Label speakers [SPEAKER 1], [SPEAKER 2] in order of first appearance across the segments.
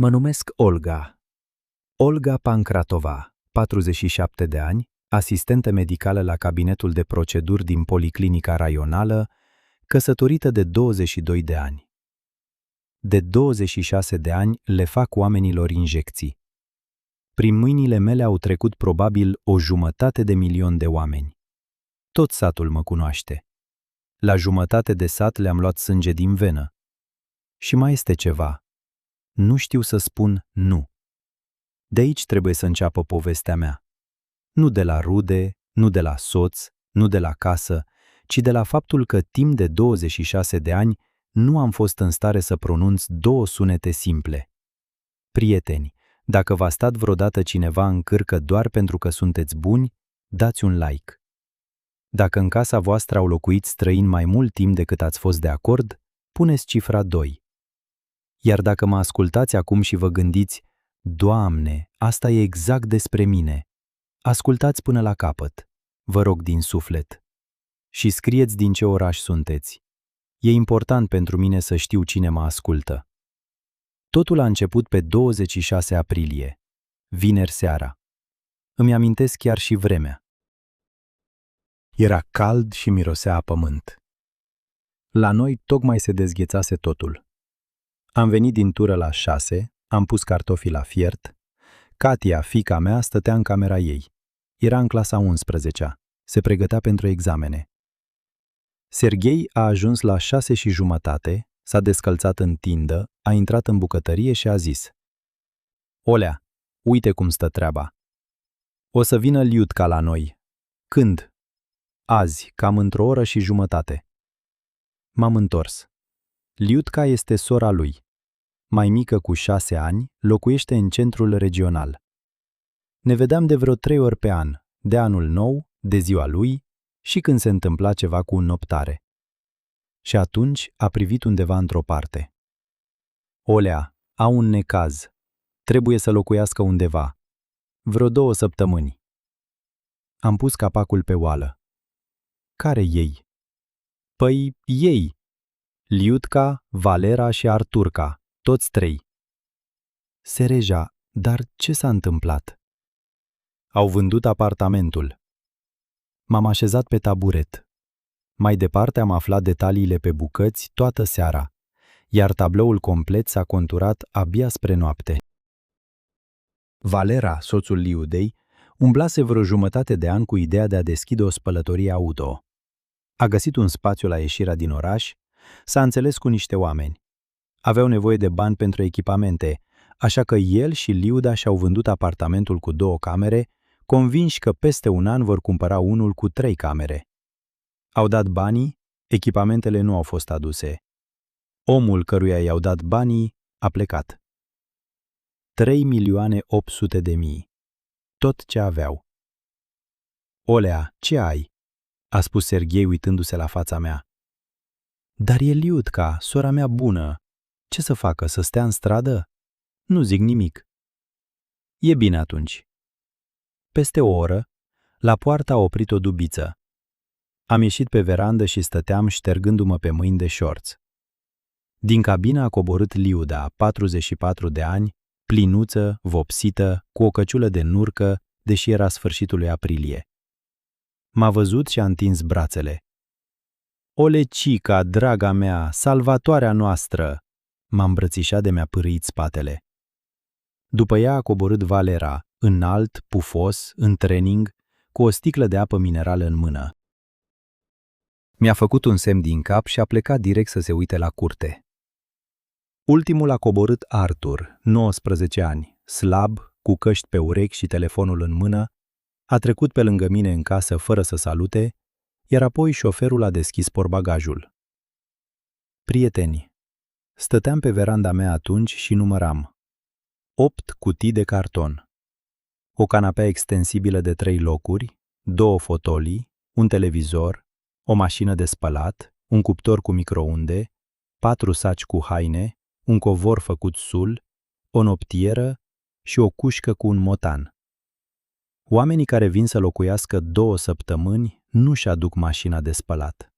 [SPEAKER 1] Mă numesc Olga. Olga Pancratova, 47 de ani, asistentă medicală la cabinetul de proceduri din Policlinica Raională, căsătorită de 22 de ani. De 26 de ani le fac oamenilor injecții. Prin mâinile mele au trecut probabil 500.000 de oameni. Tot satul mă cunoaște. La jumătate de sat le-am luat sânge din venă. Și mai este ceva. Nu știu să spun nu. De aici trebuie să înceapă povestea mea. Nu de la rude, nu de la soț, nu de la casă, ci de la faptul că timp de 26 de ani nu am fost în stare să pronunț două sunete simple. Prieteni, dacă v-a stat vreodată cineva în cârcă doar pentru că sunteți buni, dați un like. Dacă în casa voastră au locuit străini mai mult timp decât ați fost de acord, puneți cifra 2. Iar dacă mă ascultați acum și vă gândiți, Doamne, asta e exact despre mine, ascultați până la capăt, vă rog din suflet. Și scrieți din ce oraș sunteți. E important pentru mine să știu cine mă ascultă. Totul a început pe 26 aprilie, vineri seara. Îmi amintesc chiar și vremea. Era cald și mirosea a pământ. La noi tocmai se dezghețase totul. Am venit din tură la 6, am pus cartofii la fiert. Katia, fiica mea, stătea în camera ei. Era în clasa 11-a. Se pregătea pentru examene. Serghei a ajuns la 6:30, s-a descălțat în tindă, a intrat în bucătărie și a zis: Olea, uite cum stă treaba. O să vină Liudca la noi. Când? Azi, cam într-o oră și jumătate. M-am întors. Liudca este sora lui. Mai mică cu 6 ani, locuiește în centrul regional. Ne vedeam de vreo 3 ori pe an, de anul nou, de ziua lui și când se întâmpla ceva cu înnoptare. Și atunci a privit undeva într-o parte. Olea, au un necaz. Trebuie să locuiască undeva. Vreo 2 săptămâni. Am pus capacul pe oală. Care ei? Păi, ei. Liudca, Valera și Arturca, toți 3. Sereja, dar ce s-a întâmplat? Au vândut apartamentul. M-am așezat pe taburet. Mai departe am aflat detaliile pe bucăți toată seara, iar tabloul complet s-a conturat abia spre noapte. Valera, soțul Liudei, umblase vreo jumătate de an cu ideea de a deschide o spălătorie auto. A găsit un spațiu la ieșirea din oraș, s-a înțeles cu niște oameni. Aveau nevoie de bani pentru echipamente, așa că el și Liuda și-au vândut apartamentul cu 2 camere, convinși că peste un an vor cumpăra unul cu 3 camere. Au dat banii, echipamentele nu au fost aduse. Omul căruia i-au dat banii a plecat. 3.800.000. Tot ce aveau. Olea, ce ai? A spus Serghei uitându-se la fața mea. Dar e Liudca, sora mea bună. Ce să facă, să stea în stradă? Nu zic nimic. E bine atunci. Peste o oră, la poartă a oprit o dubiță. Am ieșit pe verandă și stăteam ștergându-mă pe mâini de șorț. Din cabină a coborât Liuda, 44 de ani, plinuță, vopsită, cu o căciulă de nurcă, deși era sfârșitul lui aprilie. M-a văzut și a întins brațele. Olecica, draga mea, salvatoarea noastră! M-a îmbrățișat de mi-a pârâit spatele. După ea a coborât Valera, înalt, pufos, în training, cu o sticlă de apă minerală în mână. Mi-a făcut un semn din cap și a plecat direct să se uite la curte. Ultimul a coborât Artur, 19 ani, slab, cu căști pe urechi și telefonul în mână, a trecut pe lângă mine în casă fără să salute, iar apoi șoferul a deschis portbagajul. Prieteni, stăteam pe veranda mea atunci și număram 8 cutii de carton, o canapea extensibilă de 3 locuri, 2 fotolii, un televizor, o mașină de spălat, un cuptor cu microunde, 4 saci cu haine, un covor făcut sul, o noptieră și o cușcă cu un motan. Oamenii care vin să locuiască 2 săptămâni nu-și aduc mașina de spălat.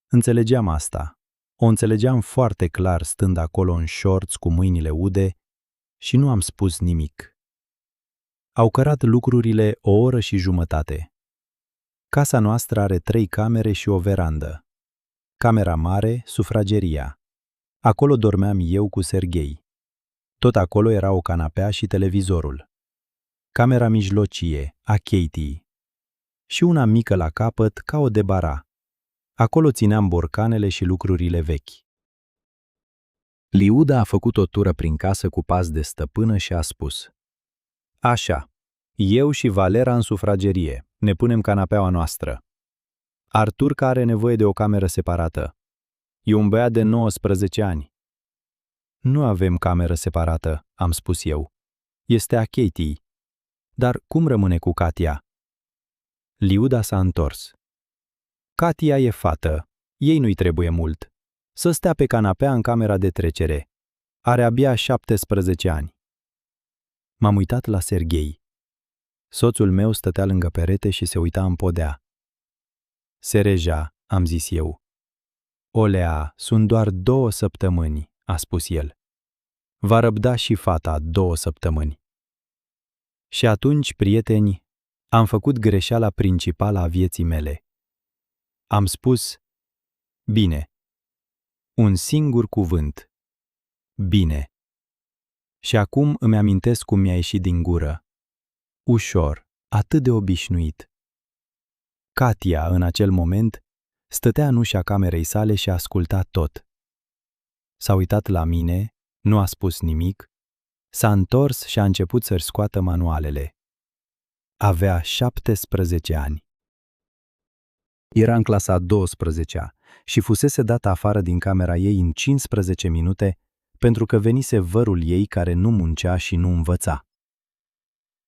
[SPEAKER 1] Înțelegeam asta. O înțelegeam foarte clar stând acolo în șorț cu mâinile ude, și nu am spus nimic. Au cărat lucrurile o oră și jumătate. Casa noastră are 3 camere și o verandă. Camera mare, sufrageria. Acolo dormeam eu cu Serghei. Tot acolo era o canapea și televizorul. Camera mijlocie, a Katie. Și una mică la capăt, ca o debara. Acolo țineam borcanele și lucrurile vechi. Liuda a făcut o tură prin casă cu pas de stăpână și a spus: Așa, eu și Valera în sufragerie, ne punem canapeaua noastră. Arturca are nevoie de o cameră separată. E un băiat de 19 ani. Nu avem cameră separată, am spus eu. Este a Katie. Dar cum rămâne cu Katia? Liuda s-a întors. Katia e fată. Ei nu-i trebuie mult. Să stea pe canapea în camera de trecere. Are abia 17 ani. M-am uitat la Serghei. Soțul meu stătea lângă perete și se uita în podea. Sereja, am zis eu. Olea, sunt doar 2 săptămâni, a spus el. Va răbda și fata 2 săptămâni. Și atunci, prieteni, am făcut greșeala principală a vieții mele. Am spus: bine. Un singur cuvânt. Bine. Și acum îmi amintesc cum mi-a ieșit din gură. Ușor, atât de obișnuit. Katia, în acel moment, stătea în ușa camerei sale și asculta tot. S-a uitat la mine, nu a spus nimic, s-a întors și a început să-și scoată manualele. Avea 17 ani. Era în clasa a 12-a și fusese dată afară din camera ei în 15 minute pentru că venise vărul ei care nu muncea și nu învăța.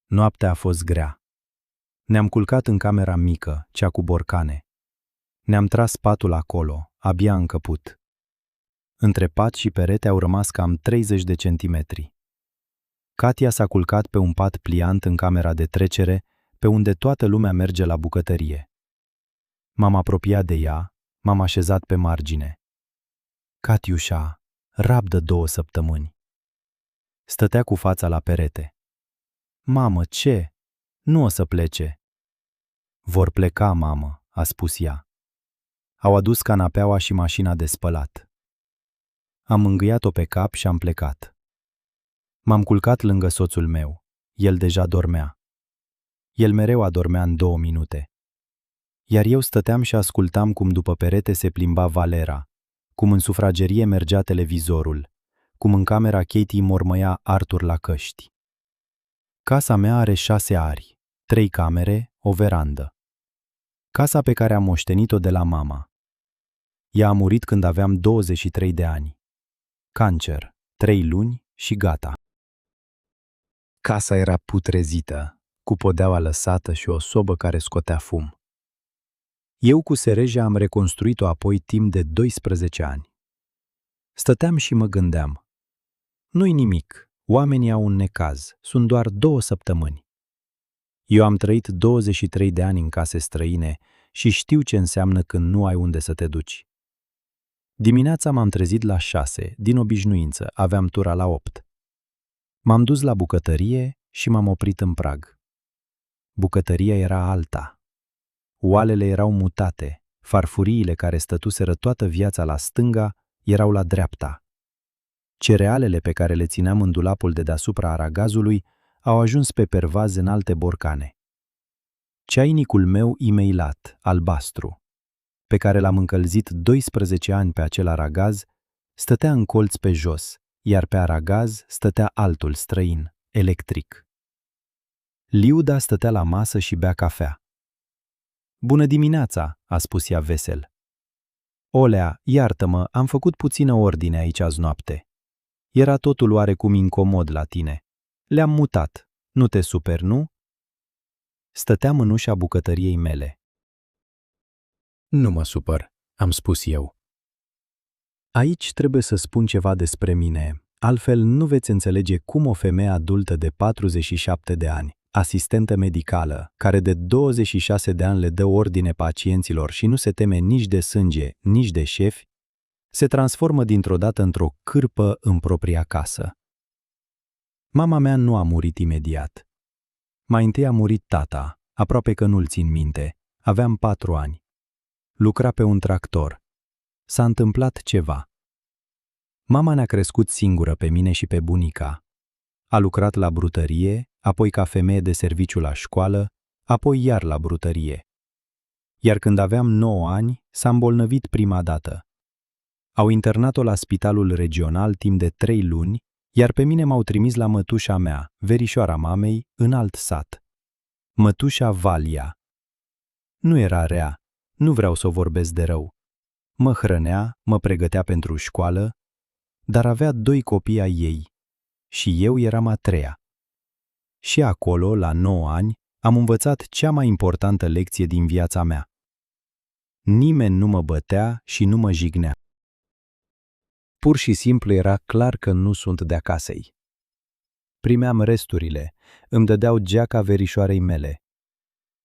[SPEAKER 1] Noaptea a fost grea. Ne-am culcat în camera mică, cea cu borcane. Ne-am tras patul acolo, abia încăput. Între pat și perete au rămas cam 30 de centimetri. Katia s-a culcat pe un pat pliant în camera de trecere, pe unde toată lumea merge la bucătărie. M-am apropiat de ea, m-am așezat pe margine. Catiușa, rabdă 2 săptămâni. Stătea cu fața la perete. Mamă, ce? Nu o să plece. Vor pleca, mamă, a spus ea. Au adus canapeaua și mașina de spălat. Am îngâiat-o pe cap și am plecat. M-am culcat lângă soțul meu. El deja dormea. El mereu adormea în 2 minute. Iar eu stăteam și ascultam cum după perete se plimba Valera, cum în sufragerie mergea televizorul, cum în camera Katie mormăia Artur la căști. Casa mea are 6 ari, 3 camere, o verandă. Casa pe care am moștenit-o de la mama. Ea a murit când aveam 23 de ani. Cancer, 3 luni și gata. Casa era putrezită, cu podeaua lăsată și o sobă care scotea fum. Eu cu Sereja am reconstruit-o apoi timp de 12 ani. Stăteam și mă gândeam. Nu-i nimic, oamenii au un necaz, sunt doar 2 săptămâni. Eu am trăit 23 de ani în case străine și știu ce înseamnă când nu ai unde să te duci. Dimineața m-am trezit la 6, din obișnuință, aveam tura la 8. M-am dus la bucătărie și m-am oprit în prag. Bucătăria era alta. Oalele erau mutate, farfuriile care stătuseră toată viața la stânga erau la dreapta. Cerealele pe care le țineam în dulapul de deasupra aragazului au ajuns pe pervaze în alte borcane. Ceainicul meu imeilat, albastru, pe care l-am încălzit 12 ani pe acel aragaz, stătea în colț pe jos, iar pe aragaz stătea altul străin, electric. Liuda stătea la masă și bea cafea. Bună dimineața, a spus ea vesel. Olea, iartă-mă, am făcut puțină ordine aici azi noapte. Era totul oarecum incomod la tine. Le-am mutat. Nu te superi, nu? Stăteam în ușa bucătăriei mele. Nu mă supăr, am spus eu. Aici trebuie să spun ceva despre mine, altfel nu veți înțelege cum o femeie adultă de 47 de ani, asistentă medicală, care de 26 de ani le dă ordine pacienților și nu se teme nici de sânge, nici de șefi, se transformă dintr-o dată într-o cârpă în propria casă. Mama mea nu a murit imediat. Mai întâi a murit tata, aproape că nu-l țin minte. Aveam 4 ani. Lucra pe un tractor. S-a întâmplat ceva. Mama ne-a crescut singură pe mine și pe bunica. A lucrat la brutărie, apoi ca femeie de serviciu la școală, apoi iar la brutărie. Iar când aveam 9 ani, s-a îmbolnăvit prima dată. Au internat-o la spitalul regional timp de 3 luni, iar pe mine m-au trimis la mătușa mea, verișoara mamei, în alt sat. Mătușa Valia. Nu era rea, nu vreau să o vorbesc de rău. Mă hrănea, mă pregătea pentru școală, dar avea 2 copii ai ei. Și eu eram a 3-a. Și acolo, la 9 ani, am învățat cea mai importantă lecție din viața mea. Nimeni nu mă bătea și nu mă jignea. Pur și simplu era clar că nu sunt de acasei. Primeam resturile, îmi dădeau geaca verișoarei mele.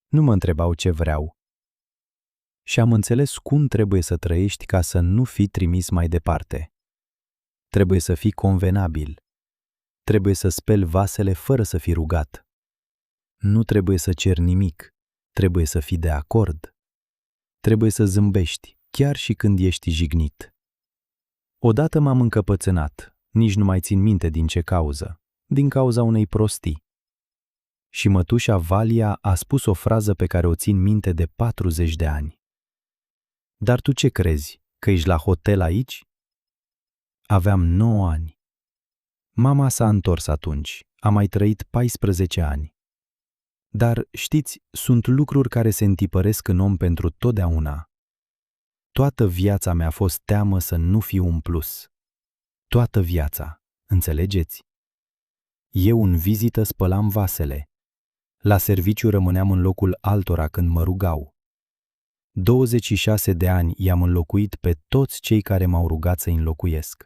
[SPEAKER 1] Nu mă întrebau ce vreau. Și am înțeles cum trebuie să trăiești ca să nu fii trimis mai departe. Trebuie să fii convenabil. Trebuie să speli vasele fără să fii rugat. Nu trebuie să ceri nimic. Trebuie să fii de acord. Trebuie să zâmbești, chiar și când ești jignit. Odată m-am încăpățânat, nici nu mai țin minte din ce cauză, din cauza unei prostii. Și mătușa Valia a spus o frază pe care o țin minte de 40 de ani. Dar tu ce crezi, că ești la hotel aici? Aveam 9 ani. Mama s-a întors atunci, a mai trăit 14 ani. Dar, știți, sunt lucruri care se întipăresc în om pentru totdeauna. Toată viața mea a fost teamă să nu fiu un plus. Toată viața, înțelegeți? Eu în vizită spălam vasele. La serviciu rămâneam în locul altora când mă rugau. 26 de ani i-am înlocuit pe toți cei care m-au rugat să-i înlocuiesc.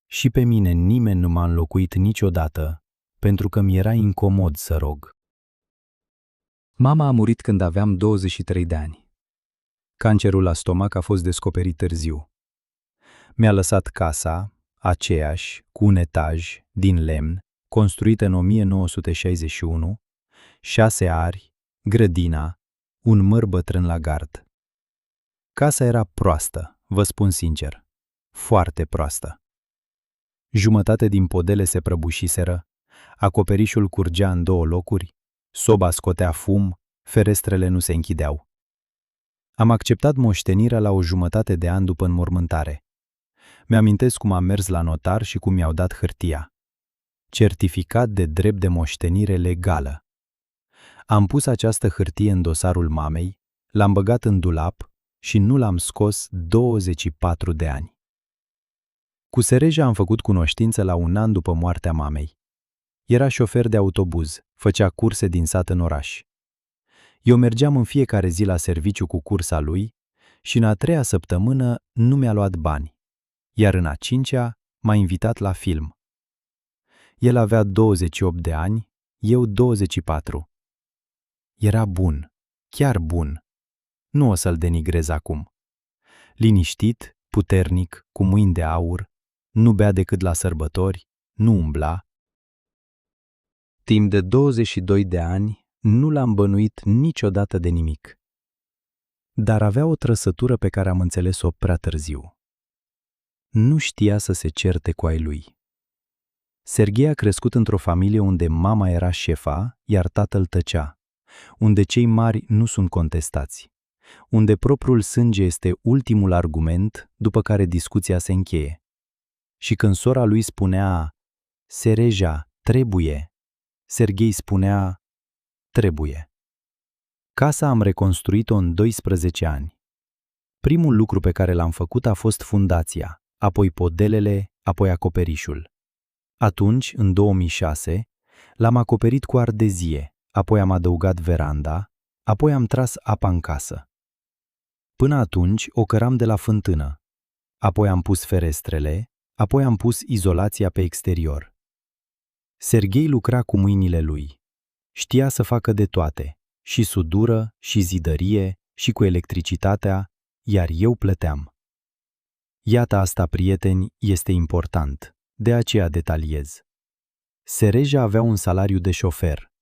[SPEAKER 1] Și pe mine nimeni nu m-a înlocuit niciodată, pentru că mi era incomod să rog. Mama a murit când aveam 23 de ani. Cancerul la stomac a fost descoperit târziu. Mi-a lăsat casa, aceeași, cu un etaj, din lemn, construită în 1961, 6 ari, grădina, un măr bătrân la gard. Casa era proastă, vă spun sincer, foarte proastă. Jumătate din podele se prăbușiseră, acoperișul curgea în 2 locuri, soba scotea fum, ferestrele nu se închideau. Am acceptat moștenirea la o jumătate de an după înmormântare. Mi-amintesc cum am mers la notar și cum mi-au dat hârtia. Certificat de drept de moștenire legală. Am pus această hârtie în dosarul mamei, l-am băgat în dulap și nu l-am scos 24 de ani. Cu Sereja am făcut cunoștință la 1 an după moartea mamei. Era șofer de autobuz, făcea curse din sat în oraș. Eu mergeam în fiecare zi la serviciu cu cursa lui și în a 3-a săptămână nu mi-a luat bani, iar în a 5-a m-a invitat la film. El avea 28 de ani, eu 24. Era bun, chiar bun. Nu o să-l denigrez acum. Liniștit, puternic, cu mâini de aur, nu bea decât la sărbători, nu umbla. Timp de 22 de ani nu l-am bănuit niciodată de nimic. Dar avea o trăsătură pe care am înțeles-o prea târziu. Nu știa să se certe cu ai lui. Serghei a crescut într-o familie unde mama era șefa, iar tatăl tăcea, unde cei mari nu sunt contestați, unde propriul sânge este ultimul argument după care discuția se încheie. Și când sora lui spunea, Sereja, trebuie, Serghei spunea, trebuie. Casa am reconstruit-o în 12 ani. Primul lucru pe care l-am făcut a fost fundația, apoi podelele, apoi acoperișul. Atunci, în 2006, l-am acoperit cu ardezie, apoi am adăugat veranda, apoi am tras apa în casă. Până atunci o căram de la fântână, apoi am pus ferestrele, apoi am pus izolația pe exterior. Serghei lucra cu mâinile lui. Știa să facă de toate, și sudură, și zidărie, și cu electricitatea, iar eu plăteam. Iată asta, prieteni, este important, de aceea detaliez. Sereja avea un salariu de șofer.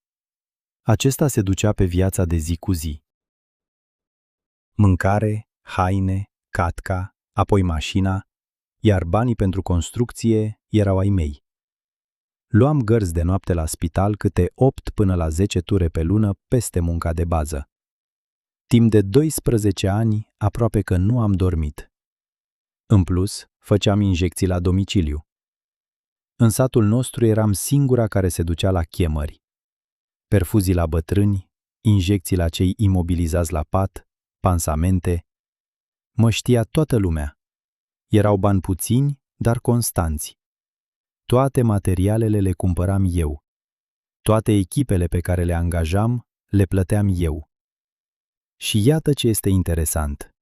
[SPEAKER 1] Acesta se ducea pe viața de zi cu zi. Mâncare, haine, catca, apoi mașina, iar banii pentru construcție erau ai mei. Luam gărzi de noapte la spital câte 8 până la 10 ture pe lună peste munca de bază. Timp de 12 ani, aproape că nu am dormit. În plus, făceam injecții la domiciliu. În satul nostru eram singura care se ducea la chemări. Perfuzii la bătrâni, injecții la cei imobilizați la pat, pansamente. Mă știa toată lumea. Erau bani puțini, dar constanți. Toate materialele le cumpăram eu. Toate echipele pe care le angajam, le plăteam eu. Și iată ce este interesant.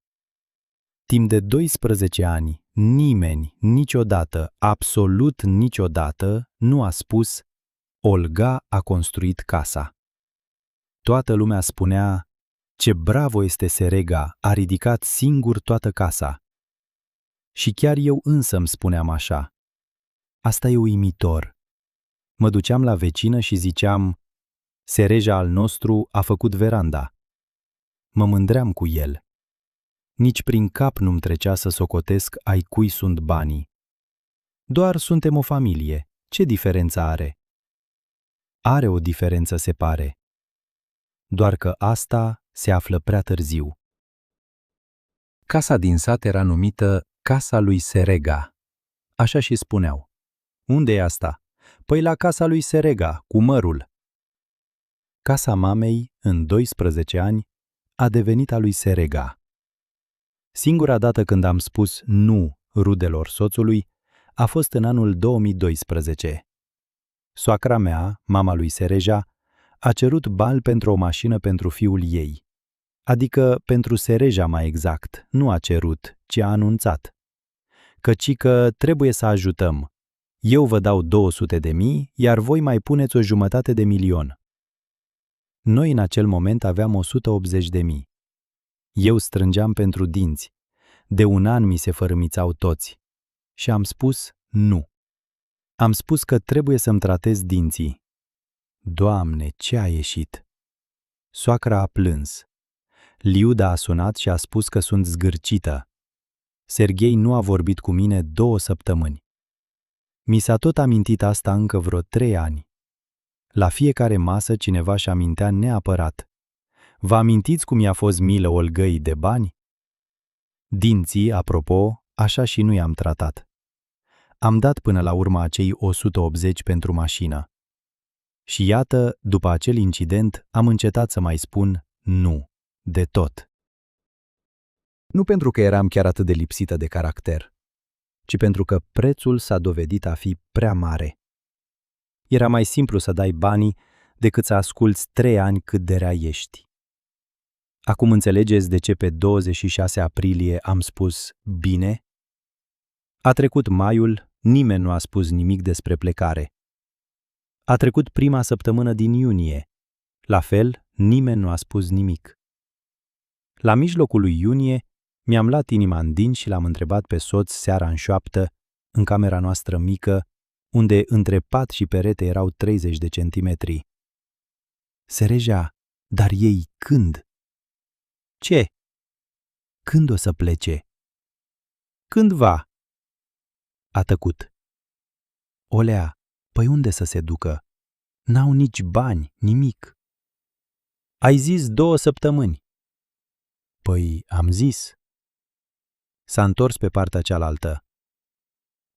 [SPEAKER 1] Timp de 12 ani, nimeni, niciodată, absolut niciodată, nu a spus: Olga a construit casa. Toată lumea spunea: ce bravo este Serega, a ridicat singur toată casa. Și chiar eu însă îmi spuneam așa. Asta e uimitor. Mă duceam la vecină și ziceam: Sereja al nostru a făcut veranda. Mă mândream cu el. Nici prin cap nu-mi trecea să socotesc ai cui sunt banii. Doar suntem o familie. Ce diferență are? Are o diferență, se pare. Doar că asta se află prea târziu. Casa din sat era numită Casa lui Serega. Așa și spuneau. Unde e asta? Păi la casa lui Serega, cu mărul. Casa mamei, în 12 ani, a devenit a lui Serega. Singura dată când am spus nu rudelor soțului a fost în anul 2012. Soacra mea, mama lui Sereja, a cerut bani pentru o mașină pentru fiul ei. Adică pentru Sereja mai exact, nu a cerut, ci a anunțat. Căcică trebuie să ajutăm. Eu vă dau 200.000, iar voi mai puneți 500.000. Noi în acel moment aveam 180.000. Eu strângeam pentru dinți. De un an mi se fărâmițau toți. Și am spus nu. Am spus că trebuie să-mi tratez dinții. Doamne, ce a ieșit? Soacra a plâns. Liuda a sunat și a spus că sunt zgârcită. Serghei nu a vorbit cu mine 2 săptămâni. Mi s-a tot amintit asta încă vreo 3 ani. La fiecare masă cineva și amintea neapărat. Vă amintiți cum i-a fost milă Olgăi de bani? Dinții, apropo, așa și nu i-am tratat. Am dat până la urmă acei 180 pentru mașină. Și iată, după acel incident, am încetat să mai spun nu, de tot. Nu pentru că eram chiar atât de lipsită de caracter, ci pentru că prețul s-a dovedit a fi prea mare. Era mai simplu să dai banii decât să asculți 3 ani cât de rea ești. Acum înțelegeți de ce pe 26 aprilie am spus bine? A trecut maiul, nimeni nu a spus nimic despre plecare. A trecut prima săptămână din iunie. La fel, nimeni nu a spus nimic. La mijlocul lui iunie, mi-am luat inima în dinți și l-am întrebat pe soț seara în șoaptă, în camera noastră mică, unde între pat și perete erau 30 de centimetri. Sereja, dar ei când? Ce? Când o să plece? Cândva. A tăcut. Olea, păi unde să se ducă? N-au nici bani, nimic. Ai zis 2 săptămâni. Păi, am zis. S-a întors pe partea cealaltă.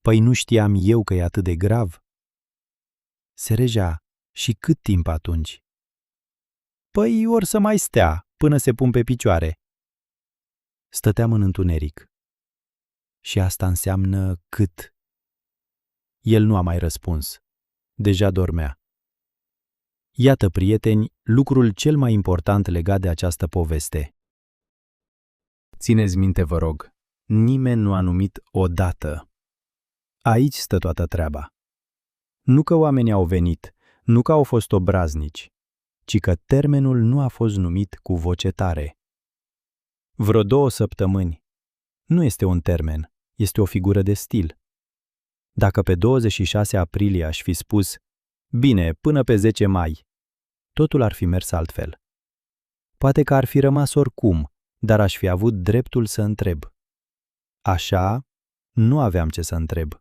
[SPEAKER 1] Păi nu știam eu că e atât de grav? Sereja, și cât timp atunci? Păi or să mai stea, până se pun pe picioare. Stăteam în întuneric. Și asta înseamnă cât? El nu a mai răspuns. Deja dormea. Iată, prieteni, lucrul cel mai important legat de această poveste. Țineți minte, vă rog, nimeni nu a numit odată. Aici stă toată treaba. Nu că oamenii au venit, nu că au fost obraznici, ci că termenul nu a fost numit cu voce tare. Vreo 2 săptămâni. Nu este un termen, este o figură de stil. Dacă pe 26 aprilie aș fi spus Bine, până pe 10 mai. Totul ar fi mers altfel. Poate că ar fi rămas oricum, dar aș fi avut dreptul să întreb. Așa, nu aveam ce să întreb.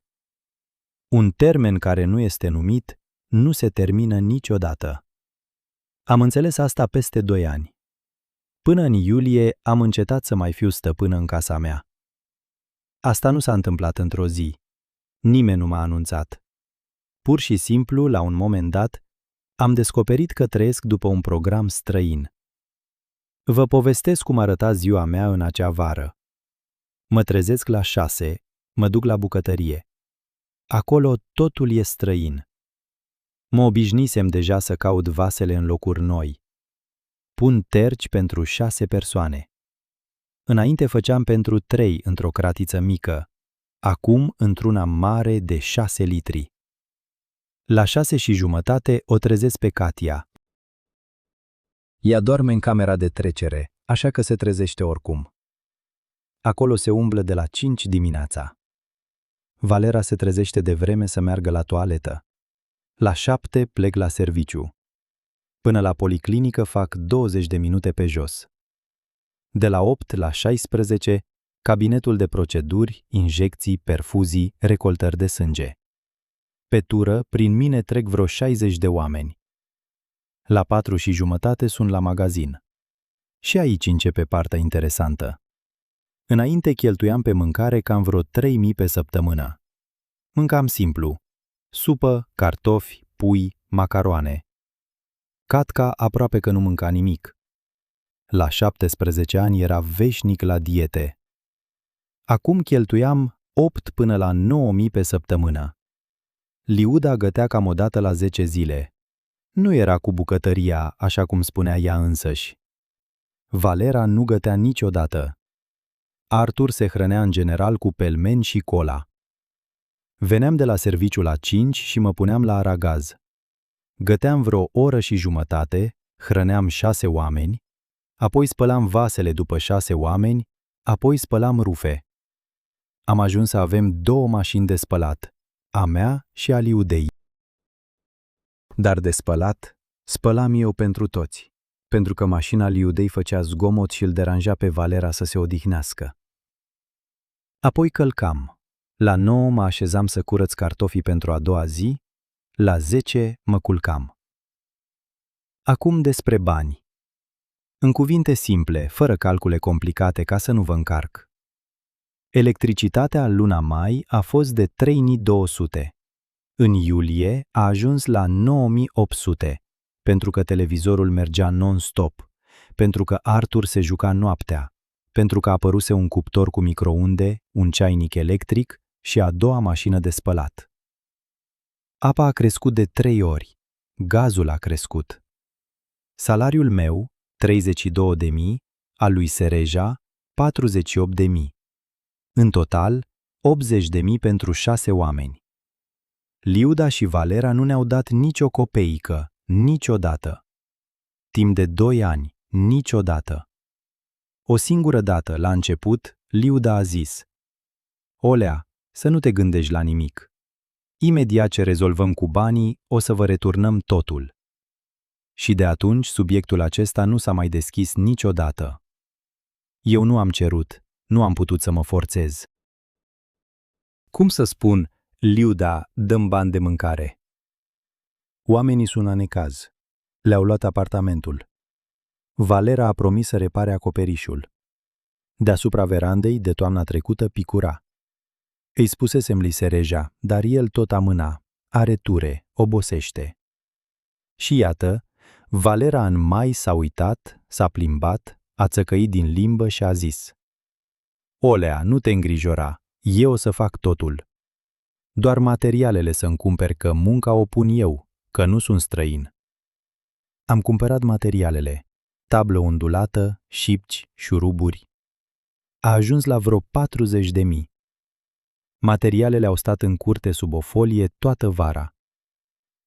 [SPEAKER 1] Un termen care nu este numit nu se termină niciodată. Am înțeles asta peste 2 ani. Până în iulie am încetat să mai fiu stăpână în casa mea. Asta nu s-a întâmplat într-o zi. Nimeni nu m-a anunțat. Pur și simplu, la un moment dat, am descoperit că trăiesc după un program străin. Vă povestesc cum arăta ziua mea în acea vară. Mă trezesc la 6, mă duc la bucătărie. Acolo totul e străin. Mă obișnuisem deja să caut vasele în locuri noi. Pun terci pentru 6 persoane. Înainte făceam pentru 3 într-o cratiță mică, acum într-una mare de 6 litri. La 6:30 o trezesc pe Katia. Ea doarme în camera de trecere, așa că se trezește oricum. Acolo se umblă de la 5 dimineața. Valera se trezește de vreme să meargă la toaletă. La 7 plec la serviciu. Până la policlinică fac 20 de minute pe jos. De la 8 la 16, cabinetul de proceduri, injecții, perfuzii, recoltări de sânge. Pe tură, prin mine trec vreo 60 de oameni. La 4:30 sunt la magazin. Și aici începe partea interesantă. Înainte cheltuiam pe mâncare cam vreo 3.000 pe săptămână. Mâncam simplu. Supă, cartofi, pui, macaroane. Katca aproape că nu mânca nimic. La 17 ani era veșnic la diete. Acum cheltuiam 8 până la 9.000 pe săptămână. Liuda gătea cam o dată la 10 zile. Nu era cu bucătăria, așa cum spunea ea însăși. Valera nu gătea niciodată. Artur se hrănea în general cu pelmeni și cola. Veneam de la serviciu la 5 și mă puneam la aragaz. Găteam vreo 1 oră și jumătate, hrăneam 6 oameni, apoi spălam vasele după 6 oameni, apoi spălam rufe. Am ajuns să avem 2 mașini de spălat, a mea și a Liudei. Dar de spălat, spălam eu pentru toți, pentru că mașina Liudei făcea zgomot și îl deranja pe Valera să se odihnească. Apoi călcam. La 9 mă așezam să curăț cartofii pentru a doua zi, la 10 mă culcam. Acum despre bani. În cuvinte simple, fără calcule complicate ca să nu vă încarc. Electricitatea în luna mai a fost de 3.200. În iulie a ajuns la 9.800, pentru că televizorul mergea non-stop, pentru că Artur se juca noaptea, pentru că apăruse un cuptor cu microunde, un ceainic electric și a doua mașină de spălat. Apa a crescut de 3 ori, gazul a crescut. Salariul meu, 32.000, al lui Sereja, 48.000. În total, 80.000 pentru 6 oameni. Liuda și Valera nu ne-au dat nicio copeică, niciodată. Timp de 2 ani, niciodată. O singură dată, la început, Liuda a zis: Olea, să nu te gândești la nimic. Imediat ce rezolvăm cu banii, o să vă returnăm totul. Și de atunci subiectul acesta nu s-a mai deschis niciodată. Eu nu am cerut, nu am putut să mă forțez. Cum să spun, Liuda, dăm bani de mâncare? Oamenii sună necaz. Le-au luat apartamentul. Valera a promis să repare acoperișul. Deasupra verandei, de toamna trecută, picura. Îi spusesem lui Sereja, dar el tot amâna. Are ture, obosește. Și iată, Valera în mai s-a uitat, s-a plimbat, a țăcăit din limbă și a zis: Olea, nu te îngrijora, eu o să fac totul. Doar materialele să-mi cumperi, că munca o pun eu, că nu sunt străin. Am cumpărat materialele, tablă ondulată, șipci, șuruburi. A ajuns la vreo 40.000. Materialele au stat în curte sub o folie toată vara.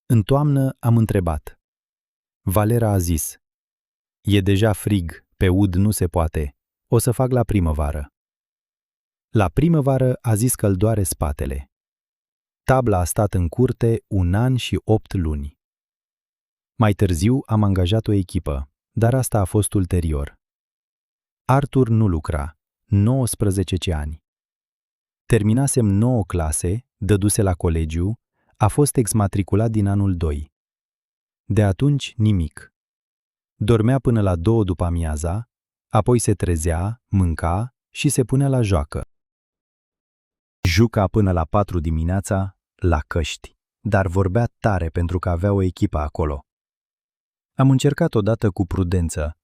[SPEAKER 1] În toamnă am întrebat. Valera a zis: E deja frig, pe ud nu se poate, o să fac la primăvară. La primăvară a zis că îl doare spatele. Tabla a stat în curte 1 an și 8 luni. Mai târziu am angajat o echipă, dar asta a fost ulterior. Arthur nu lucra, 19 ani. Terminasem 9 clase, dăduse la colegiu, a fost exmatriculat din anul 2. De atunci nimic. Dormea până la 2 după amiaza, apoi se trezea, mânca și se punea la joacă. Juca până la 4 dimineața, la căști, dar vorbea tare pentru că avea o echipă acolo. Am încercat odată cu prudență.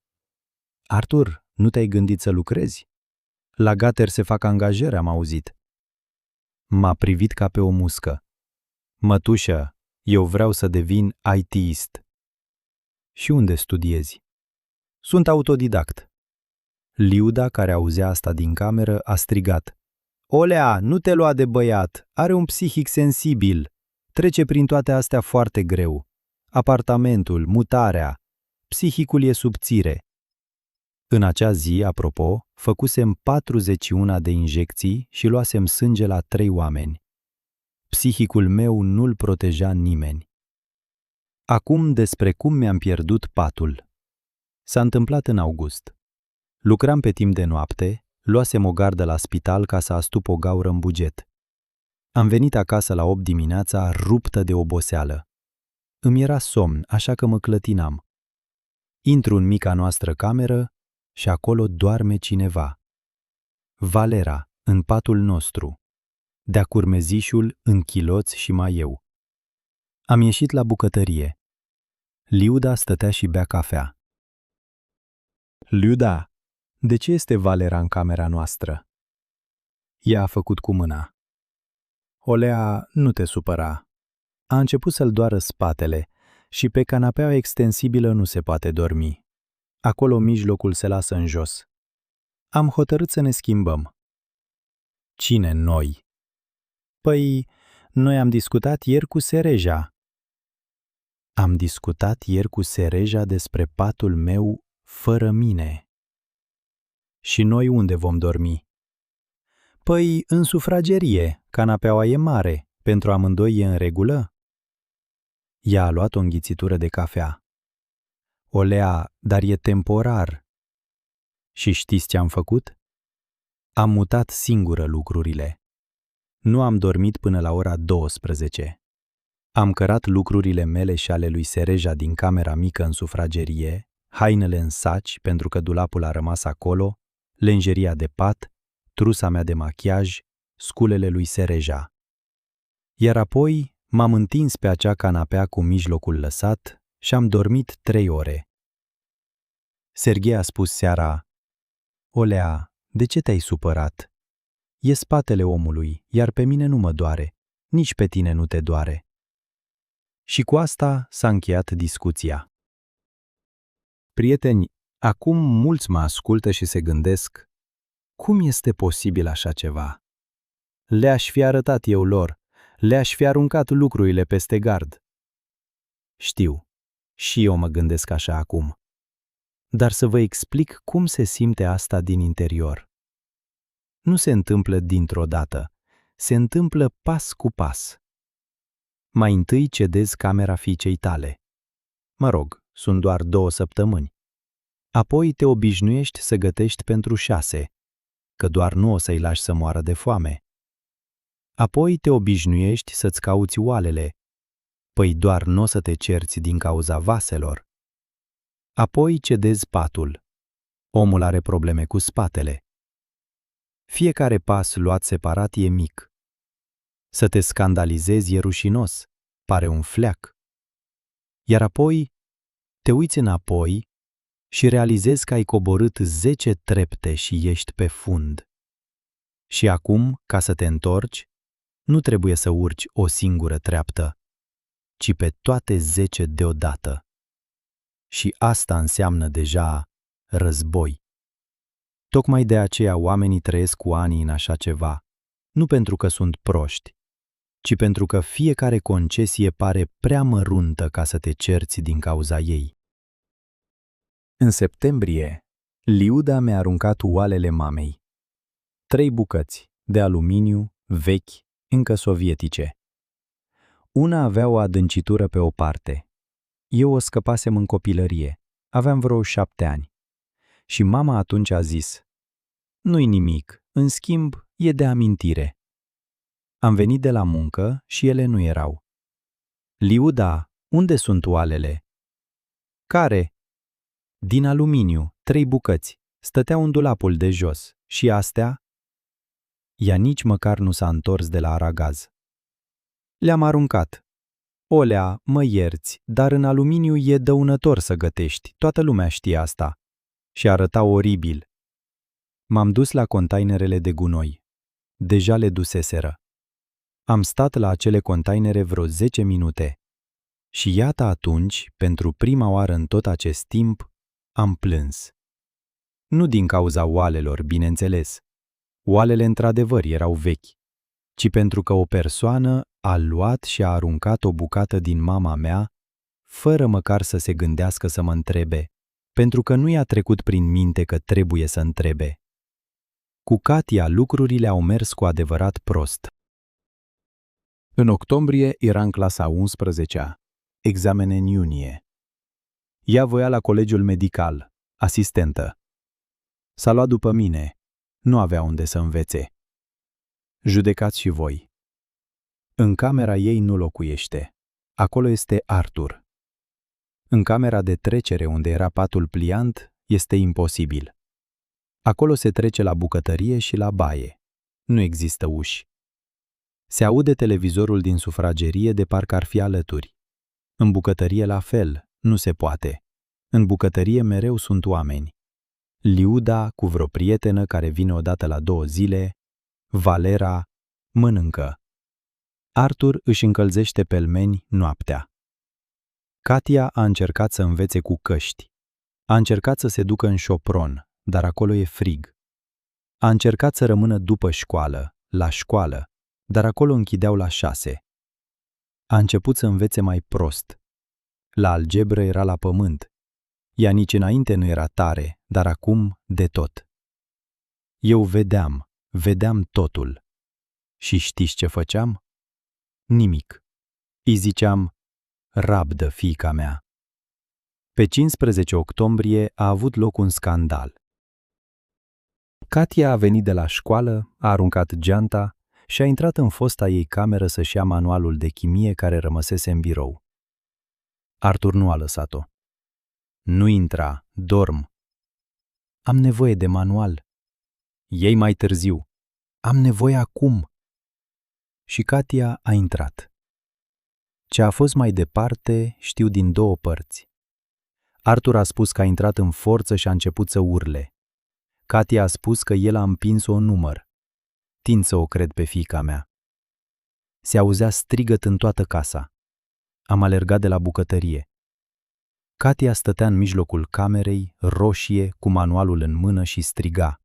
[SPEAKER 1] Arthur, nu te-ai gândit să lucrezi? La Gater se fac angajări, am auzit. M-a privit ca pe o muscă. Mătușă, eu vreau să devin IT-ist. Și unde studiezi? Sunt autodidact. Liuda, care auzea asta din cameră, a strigat. Olea, nu te lua de băiat, are un psihic sensibil. Trece prin toate astea foarte greu. Apartamentul, mutarea. Psihicul e subțire. În acea zi, apropo, făcusem 41 de injecții și luasem sânge la 3 oameni. Psihicul meu nu-l proteja nimeni. Acum despre cum mi-am pierdut patul. S-a întâmplat în august. Lucram pe timp de noapte, luasem o gardă la spital ca să astup o gaură în buget. Am venit acasă la 8 dimineața, ruptă de oboseală. Îmi era somn, așa că mă clătinam. Intru în mica noastră cameră și acolo doarme cineva. Valera, în patul nostru. De-a curmezișul, în chiloți și maieu. Am ieșit la bucătărie. Liuda stătea și bea cafea. Liuda, de ce este Valera în camera noastră? Ea a făcut cu mâna. Olea, nu te supăra. A început să-l doară spatele și pe canapeaua extensibilă nu se poate dormi. Acolo mijlocul se lasă în jos. Am hotărât să ne schimbăm. Cine noi? Păi, noi am discutat ieri cu Sereja. Am discutat ieri cu Sereja despre patul meu fără mine. Și noi unde vom dormi? Păi, în sufragerie, canapeaua e mare, pentru amândoi e în regulă? Ea a luat o înghițitură de cafea. Olea, dar e temporar. Și știți ce am făcut? Am mutat singură lucrurile. Nu am dormit până la ora 12. Am cărat lucrurile mele și ale lui Sereja din camera mică în sufragerie, hainele în saci pentru că dulapul a rămas acolo, lenjeria de pat, trusa mea de machiaj, sculele lui Sereja. Iar apoi m-am întins pe acea canapea cu mijlocul lăsat și am dormit 3 ore. Serghei a spus seara, Olea, de ce te-ai supărat? E spatele omului, iar pe mine nu mă doare, nici pe tine nu te doare. Și cu asta s-a încheiat discuția. Prieteni, acum mulți mă ascultă și se gândesc, cum este posibil așa ceva? Le-aș fi arătat eu lor, le-aș fi aruncat lucrurile peste gard. Știu, și eu mă gândesc așa acum. Dar să vă explic cum se simte asta din interior. Nu se întâmplă dintr-o dată, se întâmplă pas cu pas. Mai întâi cedezi camera fiicei tale. Mă rog, sunt doar 2 săptămâni. Apoi te obișnuiești să gătești pentru 6, că doar nu o să-i lași să moară de foame. Apoi te obișnuiești să-ți cauți oalele, păi doar nu o să te cerți din cauza vaselor. Apoi cedezi patul. Omul are probleme cu spatele. Fiecare pas luat separat e mic. Să te scandalizezi e rușinos, pare un fleac. Iar apoi te uiți înapoi și realizezi că ai coborât 10 trepte și ești pe fund. Și acum, ca să te întorci, nu trebuie să urci o singură treaptă, ci pe toate 10 deodată. Și asta înseamnă deja război. Tocmai de aceea oamenii trăiesc cu ani în așa ceva, nu pentru că sunt proști, ci pentru că fiecare concesie pare prea măruntă ca să te cerți din cauza ei. În septembrie, Liuda mi-a aruncat oalele mamei. 3 bucăți, de aluminiu, vechi, încă sovietice. Una avea o adâncitură pe o parte. Eu o scăpasem în copilărie. Aveam vreo 7 ani. Și mama atunci a zis: "Nu-i nimic, în schimb, e de amintire." Am venit de la muncă și ele nu erau. "Liuda, unde sunt oalele?" "Care?" "Din aluminiu, 3 bucăți. Stăteau în dulapul de jos. Și astea?" Ea nici măcar nu s-a întors de la aragaz. "Le-am aruncat." "Olea, mă ierți, dar în aluminiu e dăunător să gătești, toată lumea știe asta." Și arăta oribil. M-am dus la containerele de gunoi. Deja le duseseră. Am stat la acele containere vreo 10 minute. Și iată atunci, pentru prima oară în tot acest timp, am plâns. Nu din cauza oalelor, bineînțeles. Oalele într-adevăr erau vechi, ci pentru că o persoană a luat și a aruncat o bucată din mama mea, fără măcar să se gândească să mă întrebe, pentru că nu i-a trecut prin minte că trebuie să întrebe. Cu Katia lucrurile au mers cu adevărat prost. În octombrie era în clasa 11-a, examene în iunie. Ea voia la colegiul medical, asistentă. S-a luat după mine, nu avea unde să învețe. Judecați și voi. În camera ei nu locuiește. Acolo este Artur. În camera de trecere unde era patul pliant este imposibil. Acolo se trece la bucătărie și la baie. Nu există uși. Se aude televizorul din sufragerie de parcă ar fi alături. În bucătărie la fel, nu se poate. În bucătărie mereu sunt oameni. Liuda cu vreo prietenă care vine odată la 2 zile, Valera mănâncă. Artur își încălzește pelmeni noaptea. Katia a încercat să învețe cu căști. A încercat să se ducă în șopron, dar acolo e frig. A încercat să rămână după școală, la școală, dar acolo închideau la 6. A început să învețe mai prost. La algebră era la pământ. Ea nici înainte nu era tare, dar acum de tot. Eu vedeam totul. Și știți ce făceam? Nimic. Îi ziceam: "Rabdă, fiica mea." Pe 15 octombrie a avut loc un scandal. Katia a venit de la școală, a aruncat geanta și a intrat în fosta ei cameră să-și ia manualul de chimie care rămăsese în birou. Artur nu a lăsat-o. "Nu intra, dorm." "Am nevoie de manual." "Ei mai târziu." "Am nevoie acum." Și Katia a intrat. Ce a fost mai departe știu din 2 părți. Artur a spus că a intrat în forță și a început să urle. Katia a spus că el a împins-o în număr. Tind să o cred pe fiica mea. Se auzea strigăt în toată casa. Am alergat de la bucătărie. Katia stătea în mijlocul camerei, roșie, cu manualul în mână și striga: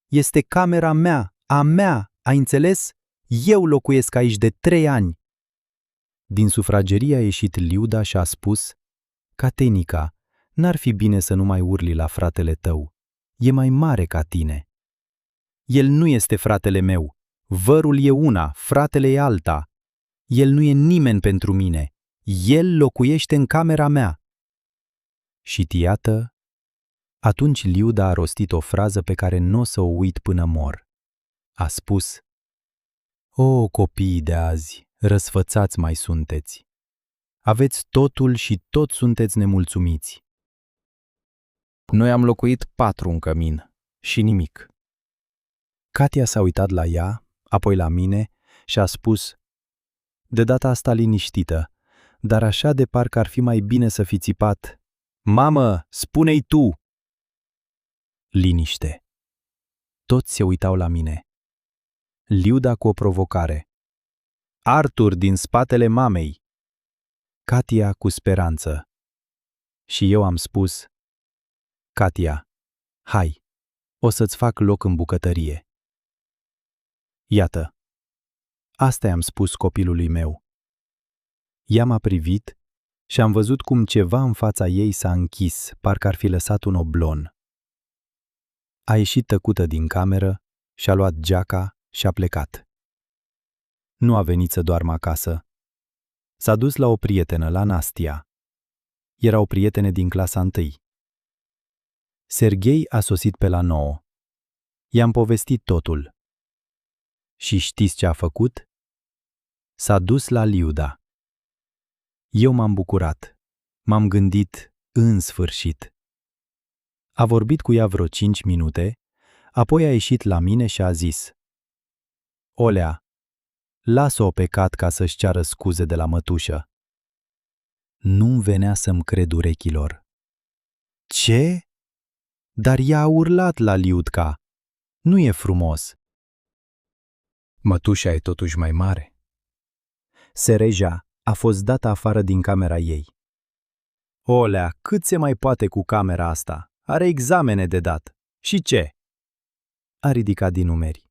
[SPEAKER 1] "Este camera mea, a mea, ai înțeles? Eu locuiesc aici de 3 ani." Din sufragerie a ieșit Liuda și a spus: "Catenica, n-ar fi bine să nu mai urli la fratele tău. E mai mare ca tine." "El nu este fratele meu. Vărul e una, fratele e alta. El nu e nimeni pentru mine. El locuiește în camera mea." Și iată, atunci Liuda a rostit o frază pe care nu o să o uit până mor. A spus: "O, copiii de azi, răsfățați mai sunteți. Aveți totul și tot sunteți nemulțumiți." Noi am locuit 4 în cămin și nimic. Katia s-a uitat la ea, apoi la mine și a spus: "De data asta liniștită, dar așa de parcă ar fi mai bine să fi țipat: 'Mamă, spune-i tu!'" Liniște. Toți se uitau la mine. Liuda cu o provocare: "Artur din spatele mamei." Katia cu speranță. Și eu am spus: "Katia, hai, o să-ți fac loc în bucătărie." Iată, asta i-am spus copilului meu. Ea m-a privit și am văzut cum ceva în fața ei s-a închis, parcă ar fi lăsat un oblon. A ieșit tăcută din cameră și-a luat geaca și a plecat. Nu a venit să doarmă acasă. S-a dus la o prietenă, la Nastia. Erau prietene din clasa 1. Serghei a sosit pe la 9. I-am povestit totul. Și știți ce a făcut? S-a dus la Liuda. Eu m-am bucurat. M-am gândit, în sfârșit. A vorbit cu ea vreo 5 minute, apoi a ieșit la mine și a zis: Olea, lasă-o pe Cat ca să-și ceară scuze de la mătușă. Nu-mi venea să-mi cred urechilor. Ce? Dar ea a urlat la Liudca. Nu e frumos. Mătușa e totuși mai mare. Sereja a fost dată afară din camera ei. Olea, cât se mai poate cu camera asta? Are examene de dat. Și ce? A ridicat din numeri.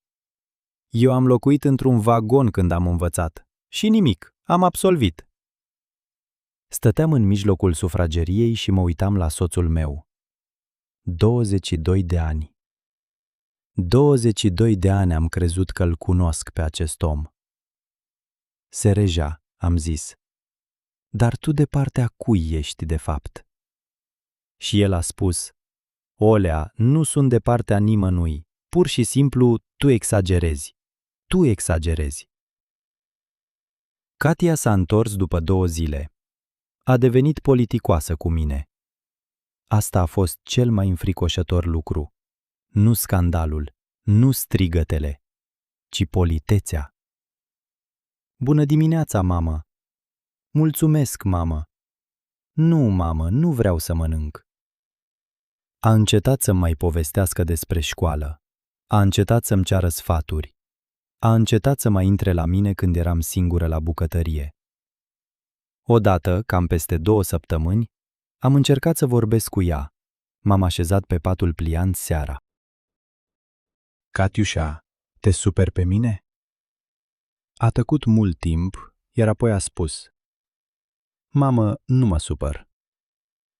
[SPEAKER 1] Eu am locuit într-un vagon când am învățat. Și nimic, am absolvit. Stăteam în mijlocul sufrageriei și mă uitam la soțul meu. 22 de ani. 22 de ani am crezut că îl cunosc pe acest om. Sereja, am zis, dar tu de partea cui ești de fapt? Și el a spus: Olea, nu sunt de partea nimănui, pur și simplu tu exagerezi. Tu exagerezi. Katia s-a întors după 2 zile. A devenit politicoasă cu mine. Asta a fost cel mai înfricoșător lucru. Nu scandalul, nu strigătele, ci politețea. Bună dimineața, mamă! Mulțumesc, mamă! Nu, mamă, nu vreau să mănânc. A încetat să-mi mai povestească despre școală. A încetat să-mi ceară sfaturi. A încetat să mai intre la mine când eram singură la bucătărie. Odată, cam peste 2 săptămâni, am încercat să vorbesc cu ea. M-am așezat pe patul pliant seara. Catiușa, te superi pe mine? A tăcut mult timp, iar apoi a spus: Mamă, nu mă supăr.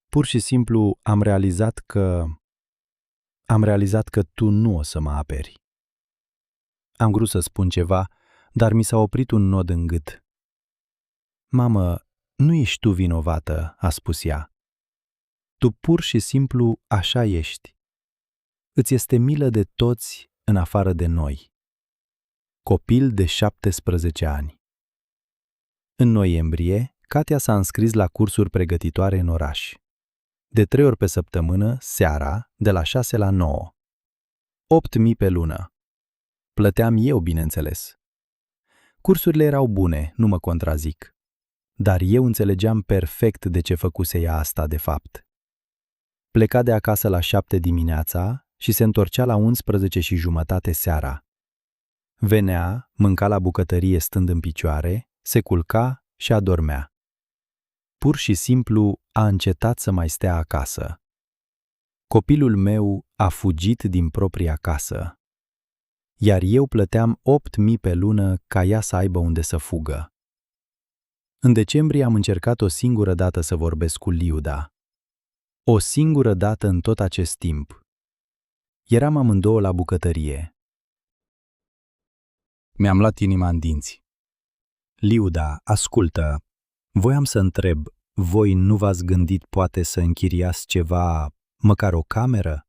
[SPEAKER 1] Pur și simplu am realizat că tu nu o să mă aperi. Am vrut să spun ceva, dar mi s-a oprit un nod în gât. Mamă, nu ești tu vinovată, a spus ea. Tu pur și simplu așa ești. Îți este milă de toți în afară de noi. Copil de 17 ani. În noiembrie, Katia s-a înscris la cursuri pregătitoare în oraș. De 3 ori pe săptămână, seara, de la 6 la 9. 8.000 pe lună. Plăteam eu, bineînțeles. Cursurile erau bune, nu mă contrazic. Dar eu înțelegeam perfect de ce făcuse ea asta, de fapt. Pleca de acasă la 7 dimineața și se întorcea la 11:30 seara. Venea, mânca la bucătărie stând în picioare, se culca și adormea. Pur și simplu a încetat să mai stea acasă. Copilul meu a fugit din propria casă. Iar eu plăteam 8.000 pe lună ca ea să aibă unde să fugă. În decembrie am încercat o singură dată să vorbesc cu Liuda. O singură dată în tot acest timp. Eram amândouă la bucătărie. Mi-am luat inima în dinți. Liuda, ascultă, voiam să întreb, voi nu v-ați gândit poate să închiriați ceva, măcar o cameră?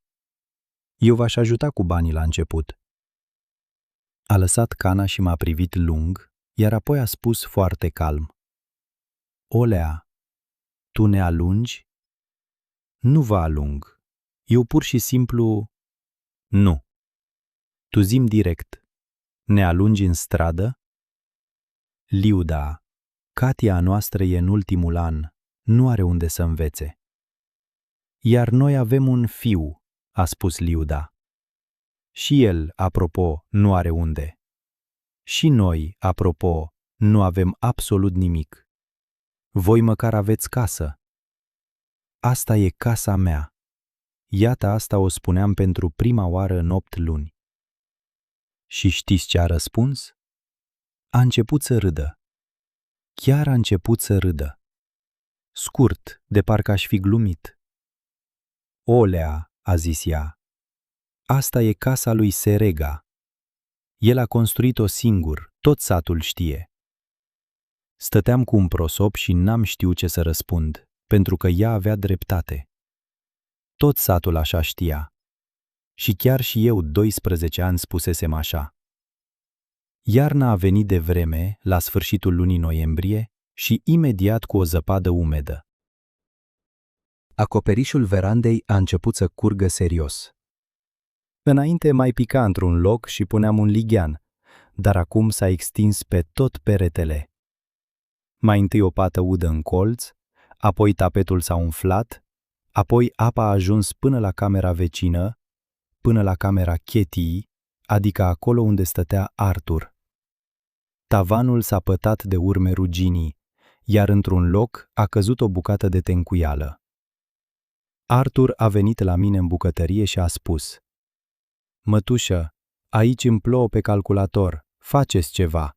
[SPEAKER 1] Eu v-aș ajuta cu banii la început. A lăsat cana și m-a privit lung, iar apoi a spus foarte calm: Olea, tu ne alungi? Nu vă alung. Eu pur și simplu... Nu. Tu zi-mi direct. Ne alungi în stradă? Liuda, Katia noastră e în ultimul an, nu are unde să învețe. Iar noi avem un fiu, a spus Liuda. Și el, apropo, nu are unde. Și noi, apropo, nu avem absolut nimic. Voi măcar aveți casă. Asta e casa mea. Iată, asta o spuneam pentru prima oară în 8 luni. Și știți ce a răspuns? A început să râdă. Chiar a început să râdă. Scurt, de parcă aș fi glumit. Olea, a zis ea, asta e casa lui Serega. El a construit-o singur, tot satul știe. Stăteam cu un prosop și n-am știut ce să răspund, pentru că ea avea dreptate. Tot satul așa știa. Și chiar și eu, 12 ani, spusesem așa. Iarna a venit de vreme, la sfârșitul lunii noiembrie, și imediat cu o zăpadă umedă. Acoperișul verandei a început să curgă serios. Înainte mai pica într-un loc și puneam un lighean, dar acum s-a extins pe tot peretele. Mai întâi o pată udă în colț, apoi tapetul s-a umflat, apoi apa a ajuns până la camera vecină, până la camera Katie, adică acolo unde stătea Arthur. Tavanul s-a pătat de urme ruginii, iar într-un loc a căzut o bucată de tencuială. Arthur a venit la mine în bucătărie și a spus: „Mătușă, aici îmi plouă pe calculator, faceți ceva.”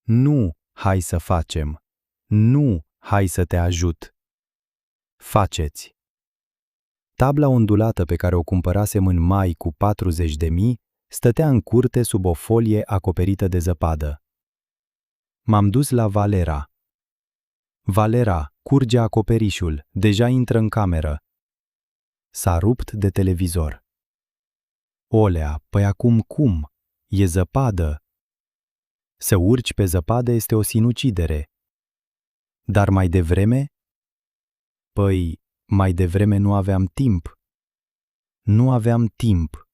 [SPEAKER 1] „Nu, hai să facem. Nu, hai să te ajut.” „Faceți.” Tabla ondulată pe care o cumpărasem în mai cu 40.000 stătea în curte sub o folie acoperită de zăpadă. M-am dus la Valera. „Valera, curge acoperișul, deja intră în cameră.” S-a rupt de televizor. „Olea, păi acum cum? E zăpadă.” „Să urci pe zăpadă este o sinucidere.” „Dar mai devreme?” „Păi, mai devreme nu aveam timp.” „Nu aveam timp.”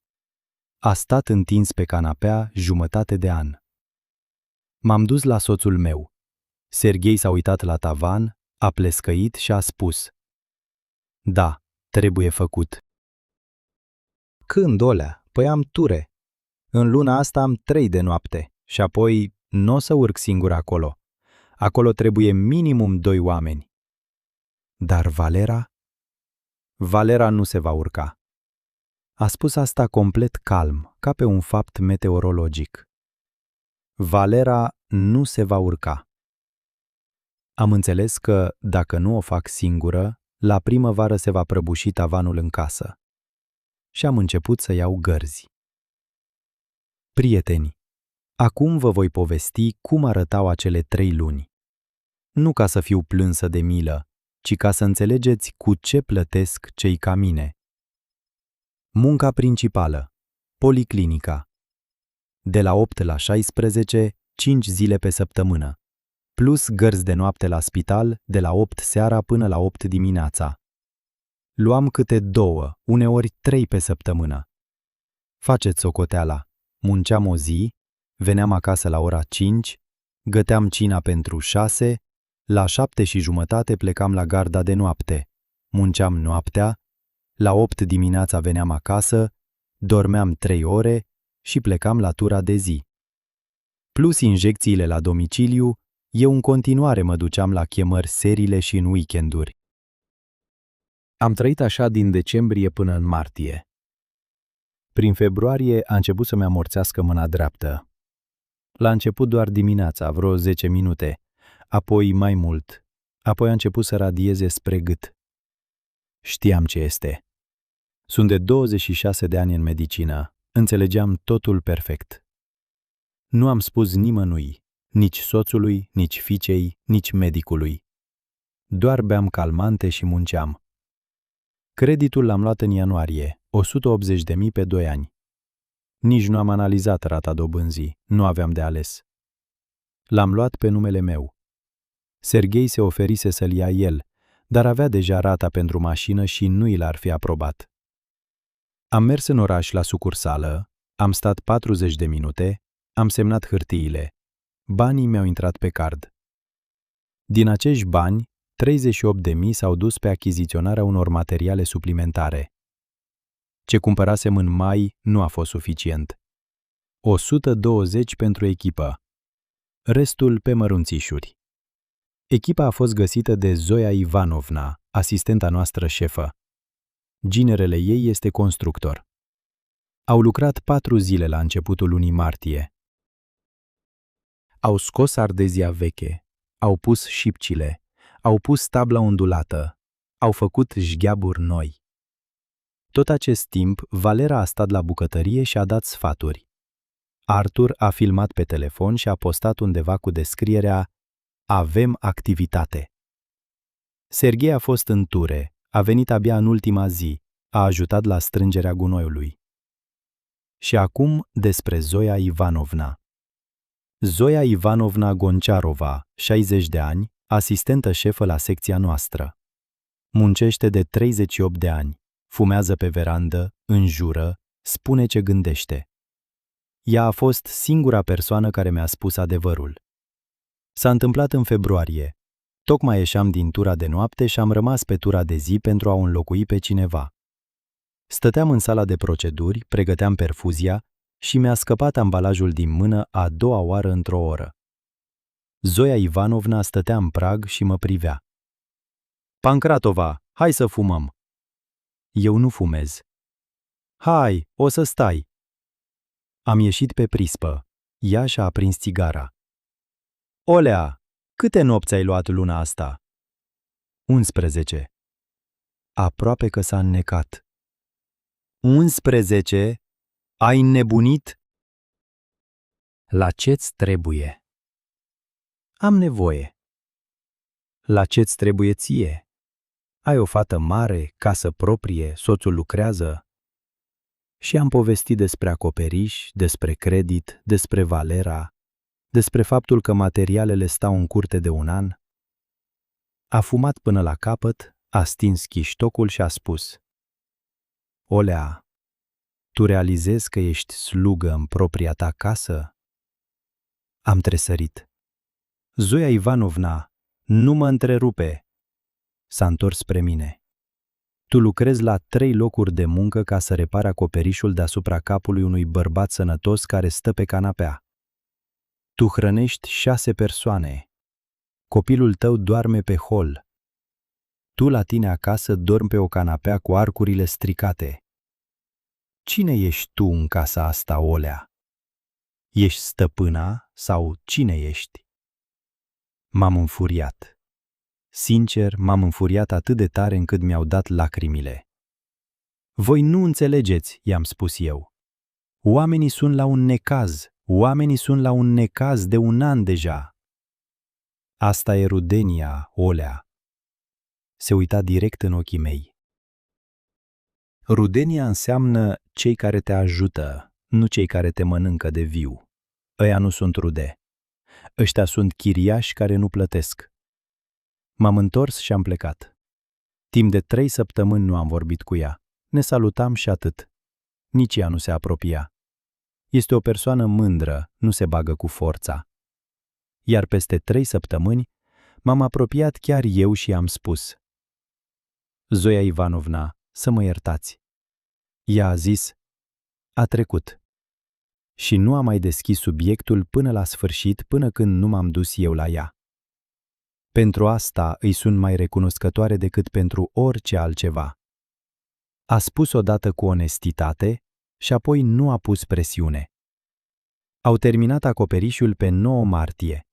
[SPEAKER 1] A stat întins pe canapea jumătate de an. M-am dus la soțul meu. Serghei s-a uitat la tavan, a plescăit și a spus: „Da, trebuie făcut.” „Când, Olea? Păi am ture. În luna asta am 3 de noapte și apoi n-o să urc singur acolo. Acolo trebuie minimum 2 oameni.” „Dar Valera?” „Valera nu se va urca.” A spus asta complet calm, ca pe un fapt meteorologic. „Valera nu se va urca.” Am înțeles că, dacă nu o fac singură, la primăvară se va prăbuși tavanul în casă. Și am început să iau gărzi. Prieteni, acum vă voi povesti cum arătau acele 3 luni. Nu ca să fiu plânsă de milă, ci ca să înțelegeți cu ce plătesc cei ca mine. Munca principală: policlinica. De la 8 la 16, 5 zile pe săptămână. Plus gărzi de noapte la spital, de la 8 seara până la 8 dimineața. Luam câte 2, uneori 3 pe săptămână. Faceți socoteala. Munceam o zi, veneam acasă la ora 5, găteam cina pentru 6, la 7:30 plecam la garda de noapte. Munceam noaptea, la 8 dimineața veneam acasă, dormeam 3 ore și plecam la tura de zi. Plus injecțiile la domiciliu, eu în continuare mă duceam la chemări serile și în weekenduri. Am trăit așa din decembrie până în martie. Prin februarie a început să-mi amorțească mâna dreaptă. La început doar dimineața, vreo 10 minute, apoi mai mult, apoi a început să radieze spre gât. Știam ce este. Sunt de 26 de ani în medicină, înțelegeam totul perfect. Nu am spus nimănui, nici soțului, nici fiicei, nici medicului. Doar beam calmante și munceam. Creditul l-am luat în ianuarie, 180.000 pe 2 ani. Nici nu am analizat rata dobânzii, nu aveam de ales. L-am luat pe numele meu. Serghei se oferise să-l ia el, dar avea deja rata pentru mașină și nu i l-ar fi aprobat. Am mers în oraș la sucursală, am stat 40 de minute, am semnat hârtiile. Banii mi-au intrat pe card. Din acești bani, 38.000 s-au dus pe achiziționarea unor materiale suplimentare. Ce cumpărasem în mai nu a fost suficient. 120 pentru echipă. Restul pe mărunțișuri. Echipa a fost găsită de Zoia Ivanovna, asistenta noastră șefă. Ginerele ei este constructor. Au lucrat 4 zile la începutul lunii martie. Au scos ardezia veche, au pus șipcile, au pus tabla ondulată, au făcut jgheaburi noi. Tot acest timp, Valera a stat la bucătărie și a dat sfaturi. Arthur a filmat pe telefon și a postat undeva cu descrierea: avem activitate. Serghei a fost în ture, a venit abia în ultima zi, a ajutat la strângerea gunoiului. Și acum despre Zoia Ivanovna. Zoia Ivanovna Gonciarova, 60 de ani, asistentă șefă la secția noastră. Muncește de 38 de ani, fumează pe verandă, înjură, spune ce gândește. Ea a fost singura persoană care mi-a spus adevărul. S-a întâmplat în februarie. Tocmai ieșeam din tura de noapte și am rămas pe tura de zi pentru a o înlocui pe cineva. Stăteam în sala de proceduri, pregăteam perfuzia și mi-a scăpat ambalajul din mână a doua oară într-o oră. Zoia Ivanovna stătea în prag și mă privea. Pancratova, hai să fumăm. Eu nu fumez. Hai, o să stai. Am ieșit pe prispă. Ea și-a aprins țigara. Olea, câte nopți ai luat luna asta? 11. Aproape că s-a înnecat. 11? Ai înnebunit? La ce-ți trebuie? Am nevoie. La ce-ți trebuie ție? Ai o fată mare, casă proprie, soțul lucrează. Și am povestit despre acoperiș, despre credit, despre Valera, despre faptul că materialele stau în curte de 1 an. A fumat până la capăt, a stins chiștocul și a spus: Olea, tu realizezi că ești slugă în propria ta casă? Am tresărit. Zoia Ivanovna, nu mă întrerupe. S-a întors spre mine. Tu lucrezi la 3 locuri de muncă ca să repari acoperișul deasupra capului unui bărbat sănătos care stă pe canapea. Tu hrănești 6 persoane. Copilul tău doarme pe hol. Tu la tine acasă dormi pe o canapea cu arcurile stricate. Cine ești tu în casa asta, Olea? Ești stăpâna sau cine ești? M-am înfuriat. Sincer, m-am înfuriat atât de tare încât mi-au dat lacrimile. Voi nu înțelegeți, i-am spus eu. Oamenii sunt la un necaz de 1 an deja. Asta e rudenia, Olea. Se uita direct în ochii mei. Rudenia înseamnă cei care te ajută, nu cei care te mănâncă de viu. Ăia nu sunt rude. Ăștia sunt chiriași care nu plătesc. M-am întors și am plecat. Timp de 3 săptămâni nu am vorbit cu ea. Ne salutam și atât. Nici ea nu se apropia. Este o persoană mândră, nu se bagă cu forța. Iar peste 3 săptămâni m-am apropiat chiar eu și i-am spus: Zoia Ivanovna, să mă iertați. Ea a zis: a trecut. Și nu am mai deschis subiectul până la sfârșit, până când nu m-am dus eu la ea. Pentru asta îi sunt mai recunoscătoare decât pentru orice altceva. A spus odată cu onestitate și apoi nu a pus presiune. Au terminat acoperișul pe 9 martie.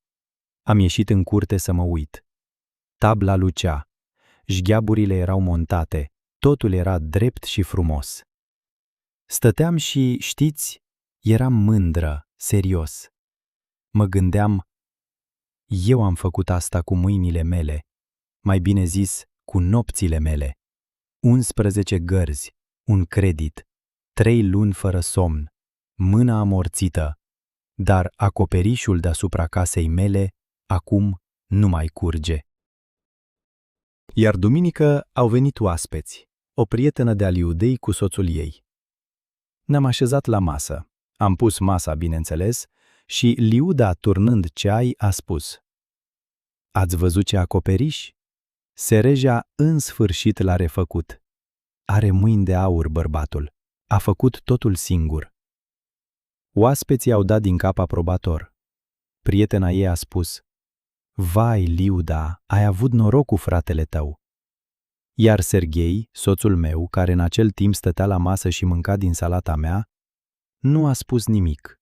[SPEAKER 1] Am ieșit în curte să mă uit. Tabla lucea. Jgheaburile erau montate. Totul era drept și frumos. Stăteam și, știți, eram mândră, serios. Mă gândeam: eu am făcut asta cu mâinile mele, mai bine zis, cu nopțile mele. 11 gărzi, un credit, 3 luni fără somn, mâna amorțită, dar acoperișul deasupra casei mele acum nu mai curge. Iar duminică au venit oaspeți, o prietenă de-a lui Iudei cu soțul ei. Ne-am așezat la masă. Am pus masa, bineînțeles, și Liuda, turnând ceai, a spus: ați văzut ce acoperiș? Sereja în sfârșit l-a refăcut. Are mâini de aur bărbatul. A făcut totul singur. Oaspeții au dat din cap aprobator. Prietena ei a spus: vai, Liuda, ai avut noroc cu fratele tău. Iar Serghei, soțul meu, care în acel timp stătea la masă și mânca din salata mea, nu a spus nimic.